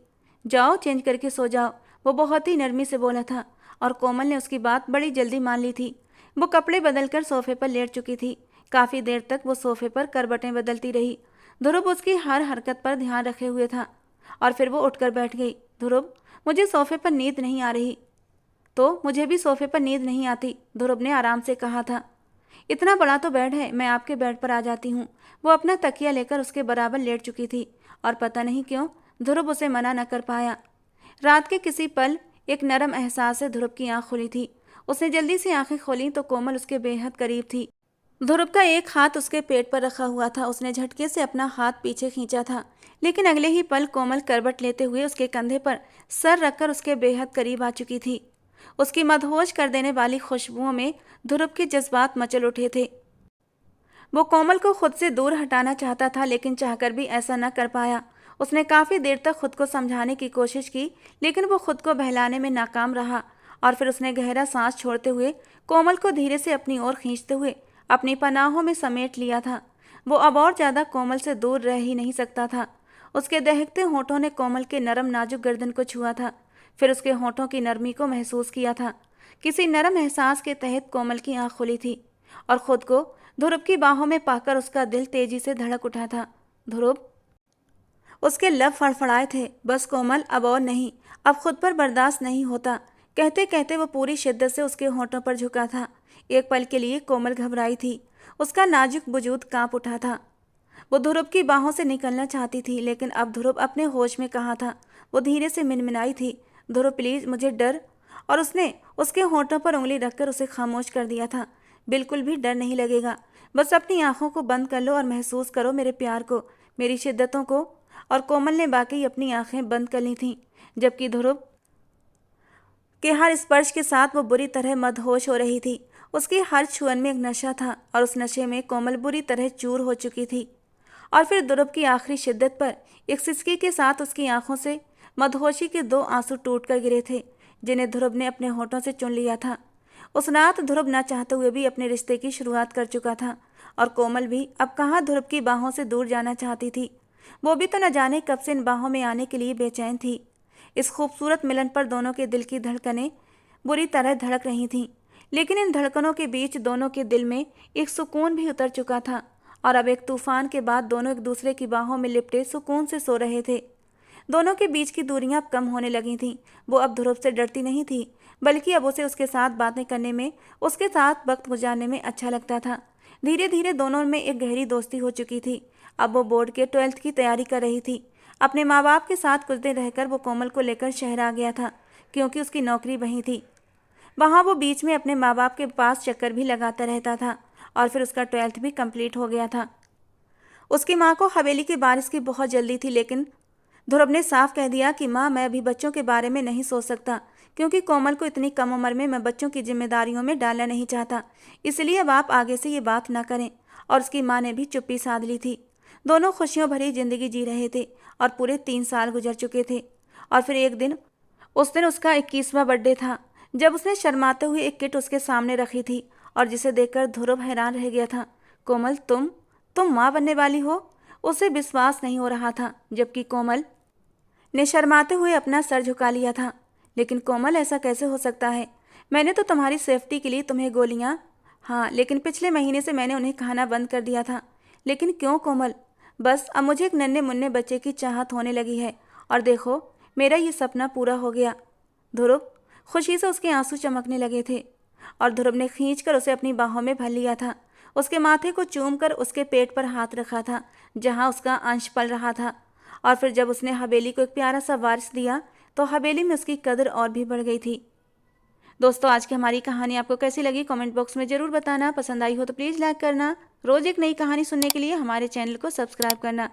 जाओ चेंज करके सो जाओ, वो बहुत ही नरमी से बोला था और कोमल ने उसकी बात बड़ी जल्दी मान ली थी। वो कपड़े बदलकर सोफे पर लेट चुकी थी। काफ़ी देर तक वो सोफे पर करवटें बदलती रही। ध्रुव उसकी हर हरकत पर ध्यान रखे हुए था और फिर वो उठकर बैठ गई। ध्रुव, मुझे सोफे पर नींद नहीं आ रही। तो मुझे भी सोफे पर नींद नहीं आती, ध्रुव ने आराम से कहा था। इतना बड़ा तो बेड है, मैं आपके बेड पर आ जाती हूँ। वो अपना तकिया लेकर उसके बराबर लेट चुकी थी और पता नहीं क्यों ध्रुव उसे मना न कर पाया। रात के किसी पल एक नरम एहसास से ध्रुव की आंख खुली थी। उसने जल्दी से आंखें खोली तो कोमल उसके बेहद करीब थी। ध्रुव का एक हाथ उसके पेट पर रखा हुआ था। उसने झटके से अपना हाथ पीछे खींचा था, लेकिन अगले ही पल कोमल करवट लेते हुए उसके कंधे पर सर रखकर उसके बेहद करीब आ चुकी थी। उसकी मदहोश कर देने वाली खुशबुओं में ध्रुव के जज्बात मचल उठे थे। वो कोमल को खुद से दूर हटाना चाहता था, लेकिन चाहकर भी ऐसा न कर पाया। उसने काफ़ी देर तक खुद को समझाने की कोशिश की, लेकिन वो खुद को बहलाने में नाकाम रहा और फिर उसने गहरा सांस छोड़ते हुए कोमल को धीरे से अपनी ओर खींचते हुए अपनी पनाहों में समेट लिया था। वो अब और ज़्यादा कोमल से दूर रह ही नहीं सकता था। उसके दहकते होठों ने कोमल के नरम नाजुक गर्दन को छुआ था, फिर उसके होठों की नरमी को महसूस किया था। किसी नरम एहसास के तहत कोमल की आंख खुली थी और खुद को ध्रुव की बाहों में पाकर उसका दिल तेजी से धड़क उठा था। ध्रुव, उसके लब फड़फड़ाए थे। बस कोमल, अब और नहीं, अब खुद पर बर्दाश्त नहीं होता। कहते कहते वो पूरी शिद्दत से उसके होठों पर झुका था। एक पल के लिए कोमल घबराई थी। उसका नाजुक वजूद कांप उठा था। वो ध्रुव की बाहों से निकलना चाहती थी, लेकिन अब ध्रुव अपने होश में कहाँ था। वो धीरे से मिनमिनाई थी, ध्रुव प्लीज, मुझे डर। और उसने उसके होठों पर उंगली रखकर उसे खामोश कर दिया था। बिल्कुल भी डर नहीं लगेगा, बस अपनी आंखों को बंद कर लो और महसूस करो मेरे प्यार को, मेरी शिद्दतों को। और कोमल ने बाकी अपनी आंखें बंद कर ली थीं, जबकि ध्रुव के हर स्पर्श के साथ वो बुरी तरह मदहोश हो रही थी। उसकी हर छुअन में एक नशा था और उस नशे में कोमल बुरी तरह चूर हो चुकी थी। और फिर ध्रुव की आखिरी शिद्दत पर एक सिसकी के साथ उसकी आंखों से मदहोशी के 2 आंसू टूट कर गिरे थे, जिन्हें ध्रुव ने अपने होठों से चुन लिया था। उस रात ध्रुव न चाहते हुए भी अपने रिश्ते की शुरुआत कर चुका था और कोमल भी अब कहाँ ध्रुव की बाहों से दूर जाना चाहती थी। वो भी तो न जाने कब से इन बाहों में आने के लिए बेचैन थी। इस खूबसूरत मिलन पर दोनों के दिल की धड़कनें बुरी तरह धड़क रही थीं, लेकिन इन धड़कनों के बीच दोनों के दिल में एक सुकून भी उतर चुका था और अब एक तूफान के बाद दोनों एक दूसरे की बाहों में लिपटे सुकून से सो रहे थे। दोनों के बीच की दूरियां अब कम होने लगी थीं। वो अब ध्रुव से डरती नहीं थी, बल्कि अब उसे उसके साथ बातें करने में, उसके साथ वक्त गुजारने में अच्छा लगता था। धीरे धीरे दोनों में एक गहरी दोस्ती हो चुकी थी। अब वो बोर्ड के 12th की तैयारी कर रही थी। अपने माँ बाप के साथ कुछ दिन रहकर वो कोमल को लेकर शहर आ गया था, क्योंकि उसकी नौकरी वहीं थी। वहाँ वो बीच में अपने माँ बाप के पास चक्कर भी लगाता रहता था और फिर उसका 12th भी कंप्लीट हो गया था। उसकी माँ को हवेली की बारिश की बहुत जल्दी थी, लेकिन ध्रुव ने साफ कह दिया कि माँ, मैं अभी बच्चों के बारे में नहीं सोच सकता, क्योंकि कोमल को इतनी कम उम्र में मैं बच्चों की जिम्मेदारियों में डालना नहीं चाहता, इसलिए अब आप आगे से ये बात ना करें। और उसकी माँ ने भी चुप्पी साध ली थी। दोनों खुशियों भरी जिंदगी जी रहे थे और पूरे 3 साल गुजर चुके थे। और फिर एक दिन, उस दिन उसका 21वां बर्थडे था, जब उसने शर्माते हुए एक किट उसके सामने रखी थी और जिसे देखकर ध्रुव हैरान रह गया था। कोमल, तुम माँ बनने वाली हो? उसे विश्वास नहीं हो रहा था, जबकि कोमल ने शर्माते हुए अपना सर झुका लिया था। लेकिन कोमल, ऐसा कैसे हो सकता है? मैंने तो तुम्हारी सेफ्टी के लिए तुम्हें गोलियां। हाँ, लेकिन पिछले महीने से मैंने उन्हें खाना बंद कर दिया था। लेकिन क्यों कोमल? बस अब मुझे एक नन्हे मुन्ने बच्चे की चाहत होने लगी है और देखो, मेरा ये सपना पूरा हो गया। ध्रुव, खुशी से उसके आंसू चमकने लगे थे और ध्रुव ने खींचकर उसे अपनी बाहों में भर लिया था। उसके माथे को चूम कर उसके पेट पर हाथ रखा था जहाँ उसका अंश पल रहा था। और फिर जब उसने हवेली को एक प्यारा सा वारिस दिया तो हवेली में उसकी कदर और भी बढ़ गई थी। दोस्तों, आज की हमारी कहानी आपको कैसी लगी कमेंट बॉक्स में ज़रूर बताना। पसंद आई हो तो प्लीज़ लाइक करना। रोज़ एक नई कहानी सुनने के लिए हमारे चैनल को सब्सक्राइब करना।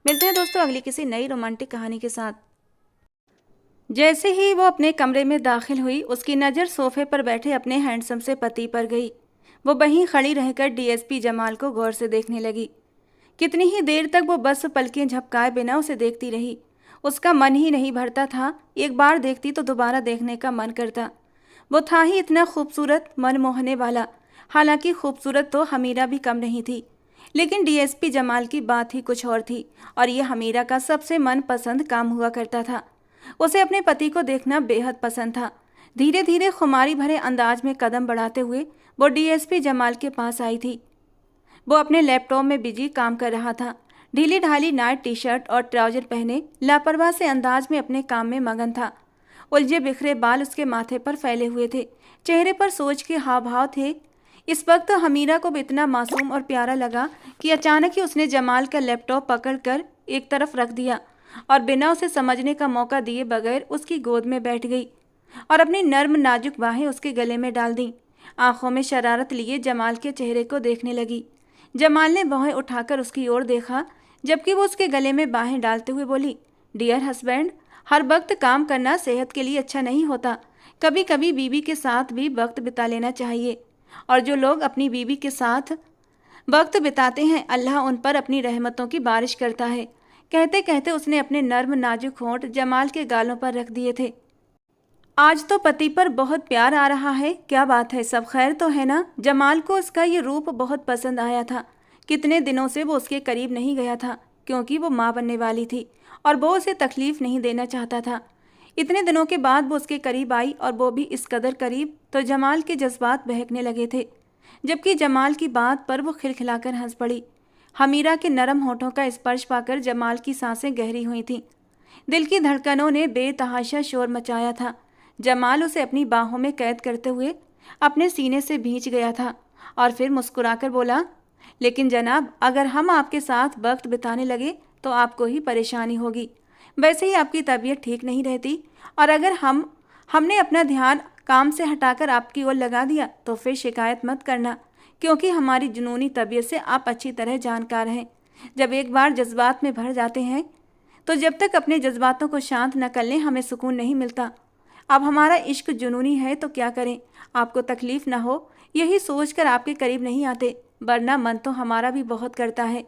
मिलते हैं दोस्तों अगली किसी नई रोमांटिक कहानी के साथ। जैसे ही वो अपने कमरे में दाखिल हुई, उसकी नज़र सोफे पर बैठे अपने हैंडसम से पति पर गई। वो वहीं खड़ी रहकर डीएसपी जमाल को गौर से देखने लगी। कितनी ही देर तक वो बस पलकें झपकाए बिना उसे देखती रही। उसका मन ही नहीं भरता था। एक बार देखती तो दोबारा देखने का मन करता। वो था ही इतना खूबसूरत, मन मोहने वाला। हालांकि खूबसूरत तो हमीरा भी कम नहीं थी, लेकिन डीएसपी जमाल की बात ही कुछ और थी और ये हमीरा का सबसे मनपसंद काम हुआ करता था। उसे अपने पति को देखना बेहद पसंद था। धीरे धीरे खुमारी भरे अंदाज में कदम बढ़ाते हुए वो डीएसपी जमाल के पास आई थी। वो अपने लैपटॉप में बिजी काम कर रहा था। ढीली ढाली नाइट टी शर्ट और ट्राउजर पहने लापरवाह से अंदाज में अपने काम में मगन था। उलझे बिखरे बाल उसके माथे पर फैले हुए थे। चेहरे पर सोच के हाव भाव थे। इस वक्त हमीरा को भी इतना मासूम और प्यारा लगा कि अचानक ही उसने जमाल का लैपटॉप पकड़कर एक तरफ रख दिया और बिना उसे समझने का मौका दिए बगैर उसकी गोद में बैठ गई और अपनी नर्म नाजुक बाहें उसके गले में डाल दी। आंखों में शरारत लिए जमाल के चेहरे को देखने लगी। जमाल ने बाहें उठाकर उसकी ओर देखा, जबकि वो उसके गले में बाहें डालते हुए बोली, डियर हस्बैंड, हर वक्त काम करना सेहत के लिए अच्छा नहीं होता। कभी कभी बीवी के साथ भी वक्त बिता लेना चाहिए। और जो लोग अपनी बीवी के साथ वक्त बिताते हैं, अल्लाह उन पर अपनी रहमतों की बारिश करता है। कहते कहते उसने अपने नर्म नाजुक होंठ जमाल के गालों पर रख दिए थे। आज तो पति पर बहुत प्यार आ रहा है। क्या बात है, सब खैर तो है ना? जमाल को उसका ये रूप बहुत पसंद आया था। कितने दिनों से वो उसके करीब नहीं गया था, क्योंकि वो माँ बनने वाली थी और वो उसे तकलीफ नहीं देना चाहता था। इतने दिनों के बाद वो उसके करीब आई और वो भी इस कदर करीब, तो जमाल के जज्बात बहकने लगे थे। जबकि जमाल की बात पर वो खिलखिलाकर हंस पड़ी। हमीरा के नरम होठों का स्पर्श पाकर जमाल की सांसें गहरी हुई थीं। दिल की धड़कनों ने बेतहाशा शोर मचाया था। जमाल उसे अपनी बाहों में कैद करते हुए अपने सीने से भींच गया था और फिर मुस्कुराकर बोला, लेकिन जनाब, अगर हम आपके साथ वक्त बिताने लगे तो आपको ही परेशानी होगी। वैसे ही आपकी तबीयत ठीक नहीं रहती और अगर हमने अपना ध्यान काम से हटाकर आपकी ओर लगा दिया तो फिर शिकायत मत करना, क्योंकि हमारी जुनूनी तबीयत से आप अच्छी तरह जानकार हैं। जब एक बार जज्बात में भर जाते हैं तो जब तक अपने जज्बातों को शांत न कर लें हमें सुकून नहीं मिलता। अब हमारा इश्क जुनूनी है तो क्या करें, आपको तकलीफ ना हो यही सोचकर आपके करीब नहीं आते, वरना मन तो हमारा भी बहुत करता है।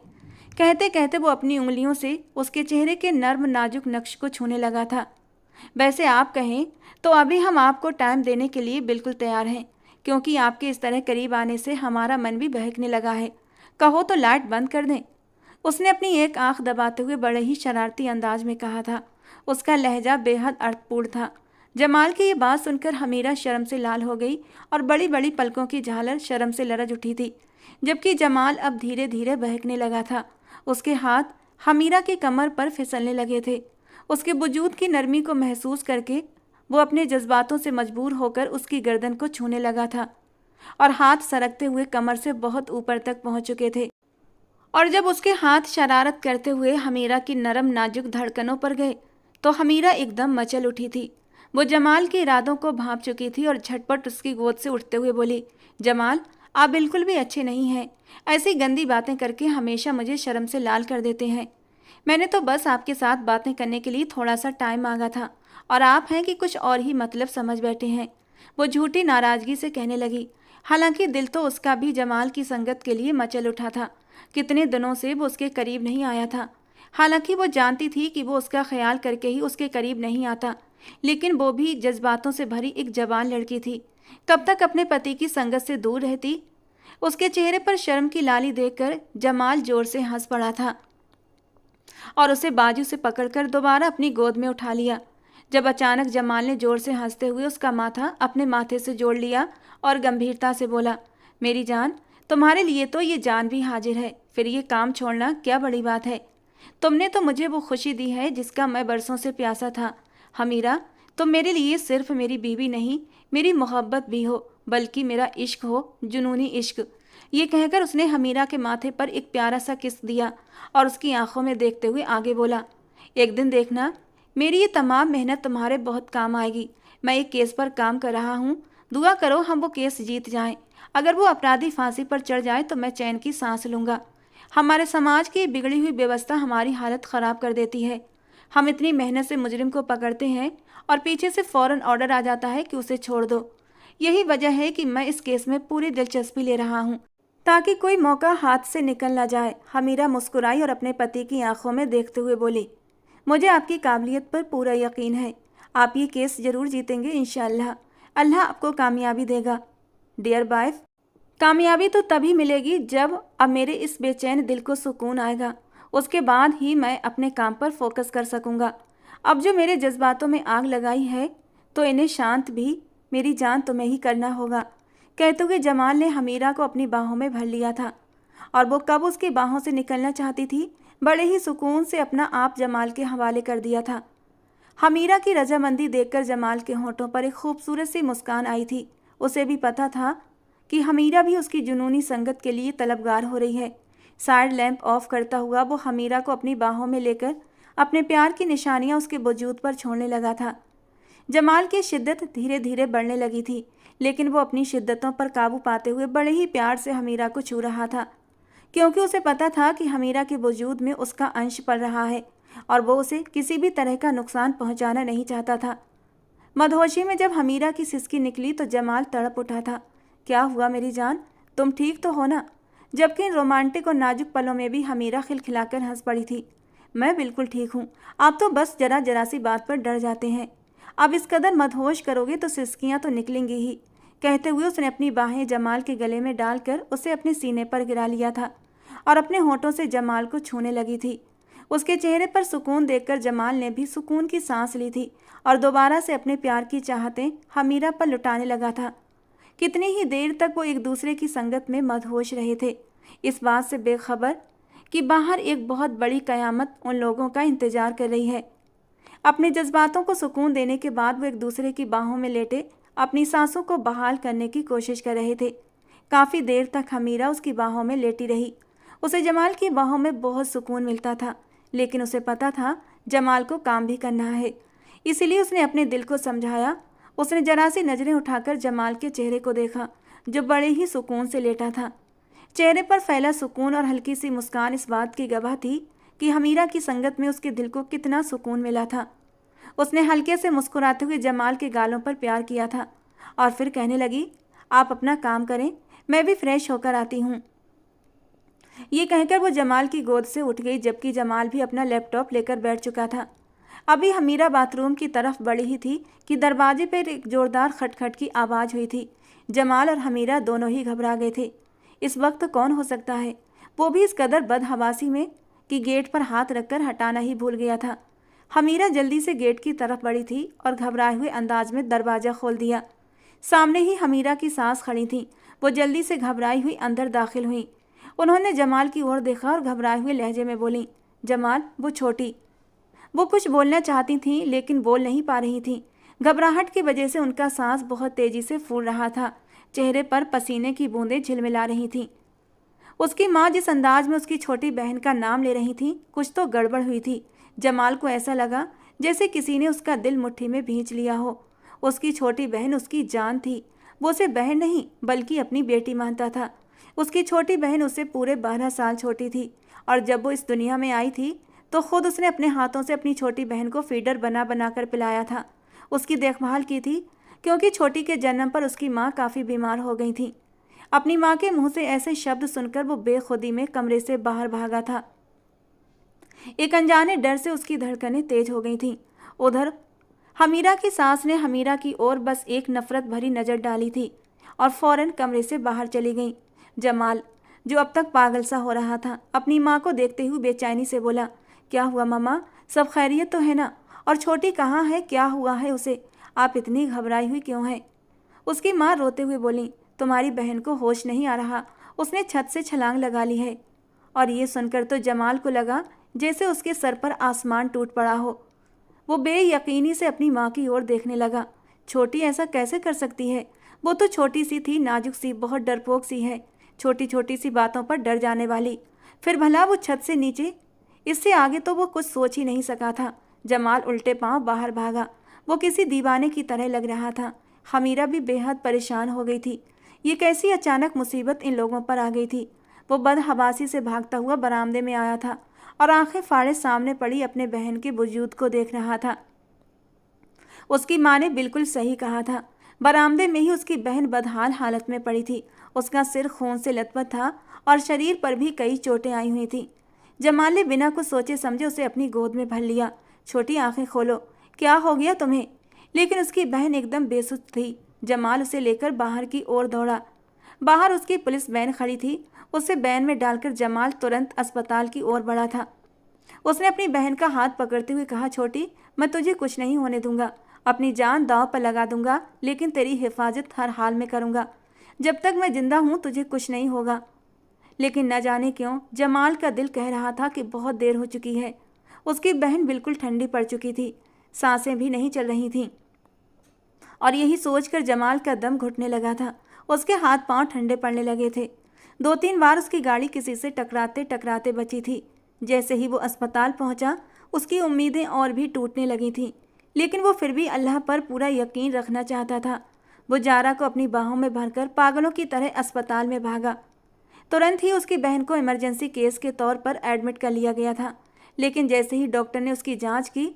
कहते कहते वो अपनी उंगलियों से उसके चेहरे के नर्म नाजुक नक्श को छूने लगा था। वैसे आप कहें तो अभी हम आपको टाइम देने के लिए बिल्कुल तैयार हैं, क्योंकि आपके इस तरह करीब आने से हमारा मन भी बहकने लगा है। कहो तो लाइट बंद कर दें। उसने अपनी एक आंख दबाते हुए बड़े ही शरारती अंदाज में कहा था। उसका लहजा बेहद अर्थपूर्ण था। जमाल की ये बात सुनकर हमीरा शर्म से लाल हो गई और बड़ी बड़ी पलकों की झालर शर्म से लरज उठी थी। जबकि जमाल अब धीरे धीरे बहकने लगा था। उसके हाथ हमीरा की कमर पर फिसलने लगे थे। उसके वजूद की नरमी को महसूस करके वो अपने जज्बातों से मजबूर होकर उसकी गर्दन को छूने लगा था और हाथ सरकते हुए कमर से बहुत ऊपर तक पहुंच चुके थे। और जब उसके हाथ शरारत करते हुए हमीरा की नरम नाजुक धड़कनों पर गए तो हमीरा एकदम मचल उठी थी। वो जमाल के इरादों को भांप चुकी थी और झटपट उसकी गोद से उठते हुए बोली, जमाल, आप बिल्कुल भी अच्छे नहीं हैं। ऐसी गंदी बातें करके हमेशा मुझे शर्म से लाल कर देते हैं। मैंने तो बस आपके साथ बातें करने के लिए थोड़ा सा टाइम मांगा था और आप हैं कि कुछ और ही मतलब समझ बैठे हैं। वो झूठी नाराज़गी से कहने लगी। हालांकि दिल तो उसका भी जमाल की संगत के लिए मचल उठा था। कितने दिनों से वो उसके करीब नहीं आया था। हालांकि वो जानती थी कि वो उसका ख्याल करके ही उसके करीब नहीं आता, लेकिन वो भी जज्बातों से भरी एक जवान लड़की थी। कब तक अपने पति की संगत से दूर रहती? उसके चेहरे पर शर्म की लाली देखकर जमाल जोर से हंस पड़ा था और उसे बाजू से पकड़कर दोबारा अपनी गोद में उठा लिया। जब अचानक जमाल ने जोर से हंसते हुए उसका माथा अपने माथे से जोड़ लिया और गंभीरता से बोला, मेरी जान, तुम्हारे लिए तो ये जान भी हाजिर है, फिर ये काम छोड़ना क्या बड़ी बात है। तुमने तो मुझे वो खुशी दी है जिसका मैं बरसों से प्यासा था। हमीरा, तुम मेरे लिए सिर्फ मेरी बीवी नहीं, मेरी मोहब्बत भी हो, बल्कि मेरा इश्क हो, जुनूनी इश्क। ये कहकर उसने हमीरा के माथे पर एक प्यारा सा किस दिया और उसकी आंखों में देखते हुए आगे बोला, एक दिन देखना, मेरी ये तमाम मेहनत तुम्हारे बहुत काम आएगी। मैं एक केस पर काम कर रहा हूँ, दुआ करो हम वो केस जीत जाएं। अगर वो अपराधी फांसी पर चढ़ जाए तो मैं चैन की सांस लूँगा। हमारे समाज की बिगड़ी हुई व्यवस्था हमारी हालत ख़राब कर देती है। हम इतनी मेहनत से मुजरिम को पकड़ते हैं और पीछे से फ़ौरन ऑर्डर आ जाता है कि उसे छोड़ दो। यही वजह है कि मैं इस केस में पूरी दिलचस्पी ले रहा हूँ, ताकि कोई मौका हाथ से निकल ना जाए। हमीरा मुस्कुराई और अपने पति की आंखों में देखते हुए बोली, मुझे आपकी काबिलियत पर पूरा यकीन है। आप ये केस ज़रूर जीतेंगे इंशाअल्लाह। अल्लाह आपको कामयाबी देगा। डियर वाइफ, कामयाबी तो तभी मिलेगी जब अब मेरे इस बेचैन दिल को सुकून आएगा। उसके बाद ही मैं अपने काम पर फोकस कर सकूंगा। अब जो मेरे जज्बातों में आग लगाई है तो इन्हें शांत भी मेरी जान तुम्हें ही करना होगा। कहते हुए जमाल ने हमीरा को अपनी बाहों में भर लिया था और वो कब उसकी बाहों से निकलना चाहती थी, बड़े ही सुकून से अपना आप जमाल के हवाले कर दिया था। हमीरा की रजामंदी देखकर जमाल के होंठों पर एक खूबसूरत सी मुस्कान आई थी। उसे भी पता था कि हमीरा भी उसकी जुनूनी संगत के लिए तलबगार हो रही है। साइड लैंप ऑफ करता हुआ वो हमीरा को अपनी बाहों में लेकर अपने प्यार की निशानियां उसके वजूद पर छोड़ने लगा था। जमाल की शिद्दत धीरे धीरे बढ़ने लगी थी, लेकिन वो अपनी शिद्दतों पर काबू पाते हुए बड़े ही प्यार से हमीरा को छू रहा था, क्योंकि उसे पता था कि हमीरा के वजूद में उसका अंश पड़ रहा है और वो उसे किसी भी तरह का नुकसान पहुंचाना नहीं चाहता था। मदहोशी में जब हमीरा की सिसकी निकली तो जमाल तड़प उठा था। क्या हुआ मेरी जान, तुम ठीक तो हो ना? जबकि इन रोमांटिक और नाजुक पलों में भी हमीरा खिलखिलाकर हंस पड़ी थी। मैं बिल्कुल ठीक हूँ, आप तो बस जरा जरा सी बात पर डर जाते हैं। अब इस कदर मदहोश करोगे तो सिसकियाँ तो निकलेंगी ही। कहते हुए उसने अपनी बाहें जमाल के गले में डालकर उसे अपने सीने पर गिरा लिया था और अपने होंठों से जमाल को छूने लगी थी। उसके चेहरे पर सुकून देखकर जमाल ने भी सुकून की सांस ली थी और दोबारा से अपने प्यार की चाहतें हमीरा पर लुटाने लगा था। कितनी ही देर तक वो एक दूसरे की संगत में मदहोश रहे थे, इस बात से बेखबर कि बाहर एक बहुत बड़ी कयामत उन लोगों का इंतजार कर रही है। अपने जज्बातों को सुकून देने के बाद वो एक दूसरे की बाहों में लेटे अपनी सांसों को बहाल करने की कोशिश कर रहे थे। काफ़ी देर तक हमीरा उसकी बाहों में लेटी रही। उसे जमाल की बाहों में बहुत सुकून मिलता था, लेकिन उसे पता था जमाल को काम भी करना है, इसीलिए उसने अपने दिल को समझाया। उसने जरा सी नज़रें उठाकर जमाल के चेहरे को देखा, जो बड़े ही सुकून से लेटा था। चेहरे पर फैला सुकून और हल्की सी मुस्कान इस बात की गवाह थी कि हमीरा की संगत में उसके दिल को कितना सुकून मिला था। उसने हल्के से मुस्कुराते हुए जमाल के गालों पर प्यार किया था और फिर कहने लगी, आप अपना काम करें, मैं भी फ्रेश होकर आती हूँ। ये कहकर वो जमाल की गोद से उठ गई, जबकि जमाल भी अपना लैपटॉप लेकर बैठ चुका था। अभी हमीरा बाथरूम की तरफ बढ़ी ही थी कि दरवाजे पर एक जोरदार खटखट की आवाज़ हुई थी। जमाल और हमीरा दोनों ही घबरा गए थे। इस वक्त कौन हो सकता है, वो भी इस कदर बदहवासी में कि गेट पर हाथ रखकर हटाना ही भूल गया था। हमीरा जल्दी से गेट की तरफ बढ़ी थी और घबराए हुए अंदाज में दरवाज़ा खोल दिया। सामने ही हमीरा की सास खड़ी थी। वो जल्दी से घबराई हुई अंदर दाखिल हुई। उन्होंने जमाल की ओर देखा और घबराए हुए लहजे में बोली, जमाल, वो छोटी। वो कुछ बोलना चाहती थीं लेकिन बोल नहीं पा रही थीं। घबराहट की वजह से उनका सांस बहुत तेज़ी से फूल रहा था। चेहरे पर पसीने की बूंदें झिलमिला रही थीं। उसकी माँ जिस अंदाज में उसकी छोटी बहन का नाम ले रही थी, कुछ तो गड़बड़ हुई थी। जमाल को ऐसा लगा जैसे किसी ने उसका दिल मुट्ठी में भींच लिया हो। उसकी छोटी बहन उसकी जान थी। वो उसे बहन नहीं बल्कि अपनी बेटी मानता था। उसकी छोटी बहन उससे पूरे 12 साल छोटी थी और जब वो इस दुनिया में आई थी तो खुद उसने अपने हाथों से अपनी छोटी बहन को फीडर बना बना कर पिलाया था। उसकी देखभाल की थी, क्योंकि छोटी के जन्म पर उसकी माँ काफ़ी बीमार हो गई थी। अपनी माँ के मुंह से ऐसे शब्द सुनकर वो बेखुदी में कमरे से बाहर भागा था। एक अनजाने डर से उसकी धड़कनें तेज हो गई थीं। उधर हमीरा की सास ने हमीरा की ओर बस एक नफरत भरी नज़र डाली थी और फौरन कमरे से बाहर चली गई। जमाल, जो अब तक पागल सा हो रहा था, अपनी माँ को देखते हुए बेचैनी से बोला, क्या हुआ मम्मा, सब खैरियत तो है ना? और छोटी कहाँ है, क्या हुआ है उसे? आप इतनी घबराई हुई क्यों हैं? उसकी माँ रोते हुए बोली, तुम्हारी बहन को होश नहीं आ रहा, उसने छत से छलांग लगा ली है। और ये सुनकर तो जमाल को लगा जैसे उसके सर पर आसमान टूट पड़ा हो। वो बेयकीनी से अपनी माँ की ओर देखने लगा। छोटी ऐसा कैसे कर सकती है? वो तो छोटी सी थी, नाजुक सी, बहुत डरपोक सी है। छोटी छोटी सी बातों पर डर जाने वाली। फिर भला वो छत से नीचे, इससे आगे तो वो कुछ सोच ही नहीं सका था। जमाल उल्टे पांव बाहर भागा। वो किसी दीवाने की तरह लग रहा था। हमीरा भी बेहद परेशान हो गई थी। ये कैसी अचानक मुसीबत इन लोगों पर आ गई थी। वो बदहवासी से भागता हुआ बरामदे में आया था और आंखें फाड़े सामने पड़ी अपने बहन के वजूद को देख रहा था। उसकी माँ ने बिल्कुल सही कहा था। बरामदे में ही उसकी बहन बदहाल हालत में पड़ी थी। उसका सिर खून से लथपथ था और शरीर पर भी कई चोटें आई हुई थीं। जमाल ने बिना कुछ सोचे समझे उसे अपनी गोद में भर लिया। छोटी आंखें खोलो, क्या हो गया तुम्हें? लेकिन उसकी बहन एकदम बेसुध थी। जमाल उसे लेकर बाहर की ओर दौड़ा। बाहर उसकी पुलिस वैन खड़ी थी। उसे वैन में डालकर जमाल तुरंत अस्पताल की ओर बढ़ा था। उसने अपनी बहन का हाथ पकड़ते हुए कहा, छोटी, मैं तुझे कुछ नहीं होने दूंगा। अपनी जान दांव पर लगा दूंगा, लेकिन तेरी हिफाजत हर हाल में करूंगा। जब तक मैं जिंदा हूं तुझे कुछ नहीं होगा। लेकिन न जाने क्यों जमाल का दिल कह रहा था कि बहुत देर हो चुकी है। उसकी बहन बिल्कुल ठंडी पड़ चुकी थी, सांसें भी नहीं चल रही थीं। और यही सोचकर जमाल का दम घुटने लगा था। उसके हाथ पांव ठंडे पड़ने लगे थे। 2-3 बार उसकी गाड़ी किसी से टकराते टकराते बची थी। जैसे ही वो अस्पताल पहुंचा, उसकी उम्मीदें और भी टूटने लगी थीं। लेकिन वो फिर भी अल्लाह पर पूरा यकीन रखना चाहता था। वो जारा को अपनी बाहों में भरकर पागलों की तरह अस्पताल में भागा। तुरंत ही उसकी बहन को इमरजेंसी केस के तौर पर एडमिट कर लिया गया था। लेकिन जैसे ही डॉक्टर ने उसकी जांच की,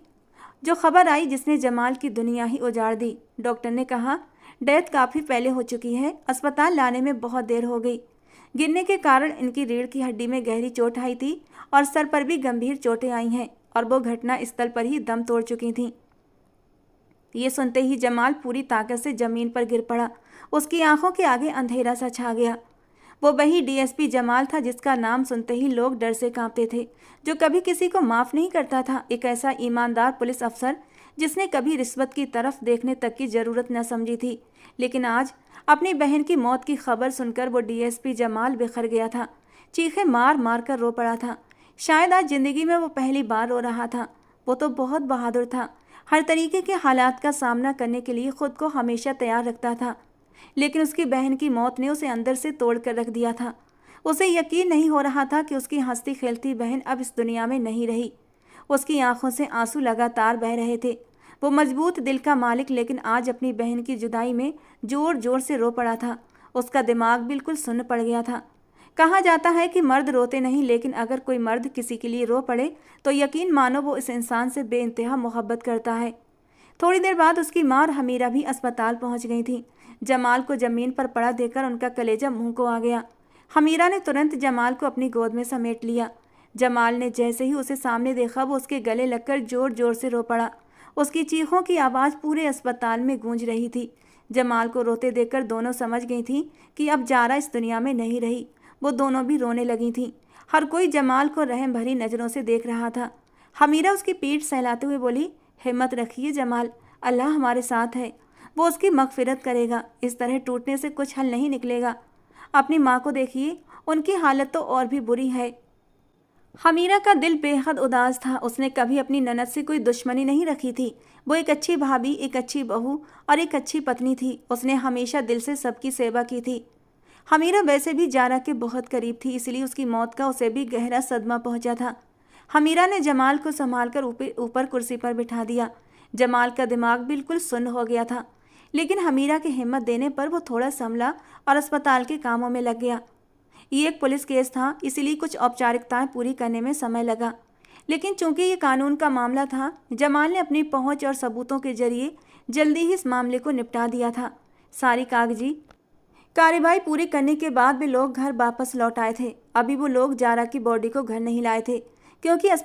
जो खबर आई जिसने जमाल की दुनिया ही उजाड़ दी। डॉक्टर ने कहा, डेथ काफ़ी पहले हो चुकी है, अस्पताल लाने में बहुत देर हो गई। गिरने के कारण इनकी रीढ़ की हड्डी में गहरी चोट आई थी और सर पर भी गंभीर चोटें आई हैं और वो घटना स्थल पर ही दम तोड़ चुकी थीं। ये सुनते ही जमाल पूरी ताकत से जमीन पर गिर पड़ा। उसकी आंखों के आगे अंधेरा सा छा गया। वो वही डीएसपी जमाल था जिसका नाम सुनते ही लोग डर से कांपते थे, जो कभी किसी को माफ़ नहीं करता था। एक ऐसा ईमानदार पुलिस अफसर जिसने कभी रिश्वत की तरफ देखने तक की ज़रूरत न समझी थी। लेकिन आज अपनी बहन की मौत की खबर सुनकर वो डीएसपी जमाल बिखर गया था। चीखें मार मार कर रो पड़ा था। शायद आज ज़िंदगी में वो पहली बार रो रहा था। वो तो बहुत बहादुर था। हर तरीके के हालात का सामना करने के लिए खुद को हमेशा तैयार रखता था। लेकिन उसकी बहन की मौत ने उसे अंदर से तोड़ कर रख दिया था। उसे यकीन नहीं हो रहा था कि उसकी हंसती खेलती बहन अब इस दुनिया में नहीं रही। उसकी आंखों से आंसू लगातार बह रहे थे। वो मजबूत दिल का मालिक लेकिन आज अपनी बहन की जुदाई में जोर जोर से रो पड़ा था। उसका दिमाग बिल्कुल सुन्न पड़ गया था। कहा जाता है कि मर्द रोते नहीं, लेकिन अगर कोई मर्द किसी के लिए रो पड़े तो यकीन मानो वो इस इंसान से बेइंतहा मोहब्बत करता है। थोड़ी देर बाद उसकी माँ और हमीरा भी अस्पताल पहुंच गई थी। जमाल को जमीन पर पड़ा देखकर उनका कलेजा मुंह को आ गया। हमीरा ने तुरंत जमाल को अपनी गोद में समेट लिया। जमाल ने जैसे ही उसे सामने देखा वो उसके गले लगकर जोर जोर से रो पड़ा। उसकी चीखों की आवाज़ पूरे अस्पताल में गूंज रही थी। जमाल को रोते देखकर दोनों समझ गई थीं कि अब जारा इस दुनिया में नहीं रही। वो दोनों भी रोने लगी थीं। हर कोई जमाल को रहम भरी नज़रों से देख रहा था। हमीरा उसकी पीठ सहलाते हुए बोली, हिम्मत रखिए जमाल, अल्लाह हमारे साथ है, वो उसकी मगफिरत करेगा। इस तरह टूटने से कुछ हल नहीं निकलेगा। अपनी माँ को देखिए, उनकी हालत तो और भी बुरी है। हमीरा का दिल बेहद उदास था। उसने कभी अपनी ननद से कोई दुश्मनी नहीं रखी थी। वो एक अच्छी भाभी, एक अच्छी बहू और एक अच्छी पत्नी थी। उसने हमेशा दिल से सबकी सेवा की थी। हमीरा वैसे भी जारा के बहुत करीब थी, इसलिए उसकी मौत का उसे भी गहरा सदमा पहुंचा था। हमीरा ने जमाल को संभालकर ऊपर कुर्सी पर बिठा दिया। जमाल का दिमाग बिल्कुल सुन्न हो गया था, लेकिन हमीरा की हिम्मत देने पर वो थोड़ा संभला और अस्पताल के कामों में लग गया। ये एक पुलिस केस था, इसीलिए कुछ औपचारिकताएं पूरी करने में समय लगा। लेकिन चूंकि ये कानून का मामला था, जमाल ने अपनी पहुंच और सबूतों के जरिए जल्दी ही इस मामले को निपटा दिया था। सारी कागजी कार्रवाई पूरी करने के बाद भी लोग घर वापस लौट आए थे। अभी वो लोग जारा की बॉडी को घर नहीं लाए थे, क्योंकि अस्पताल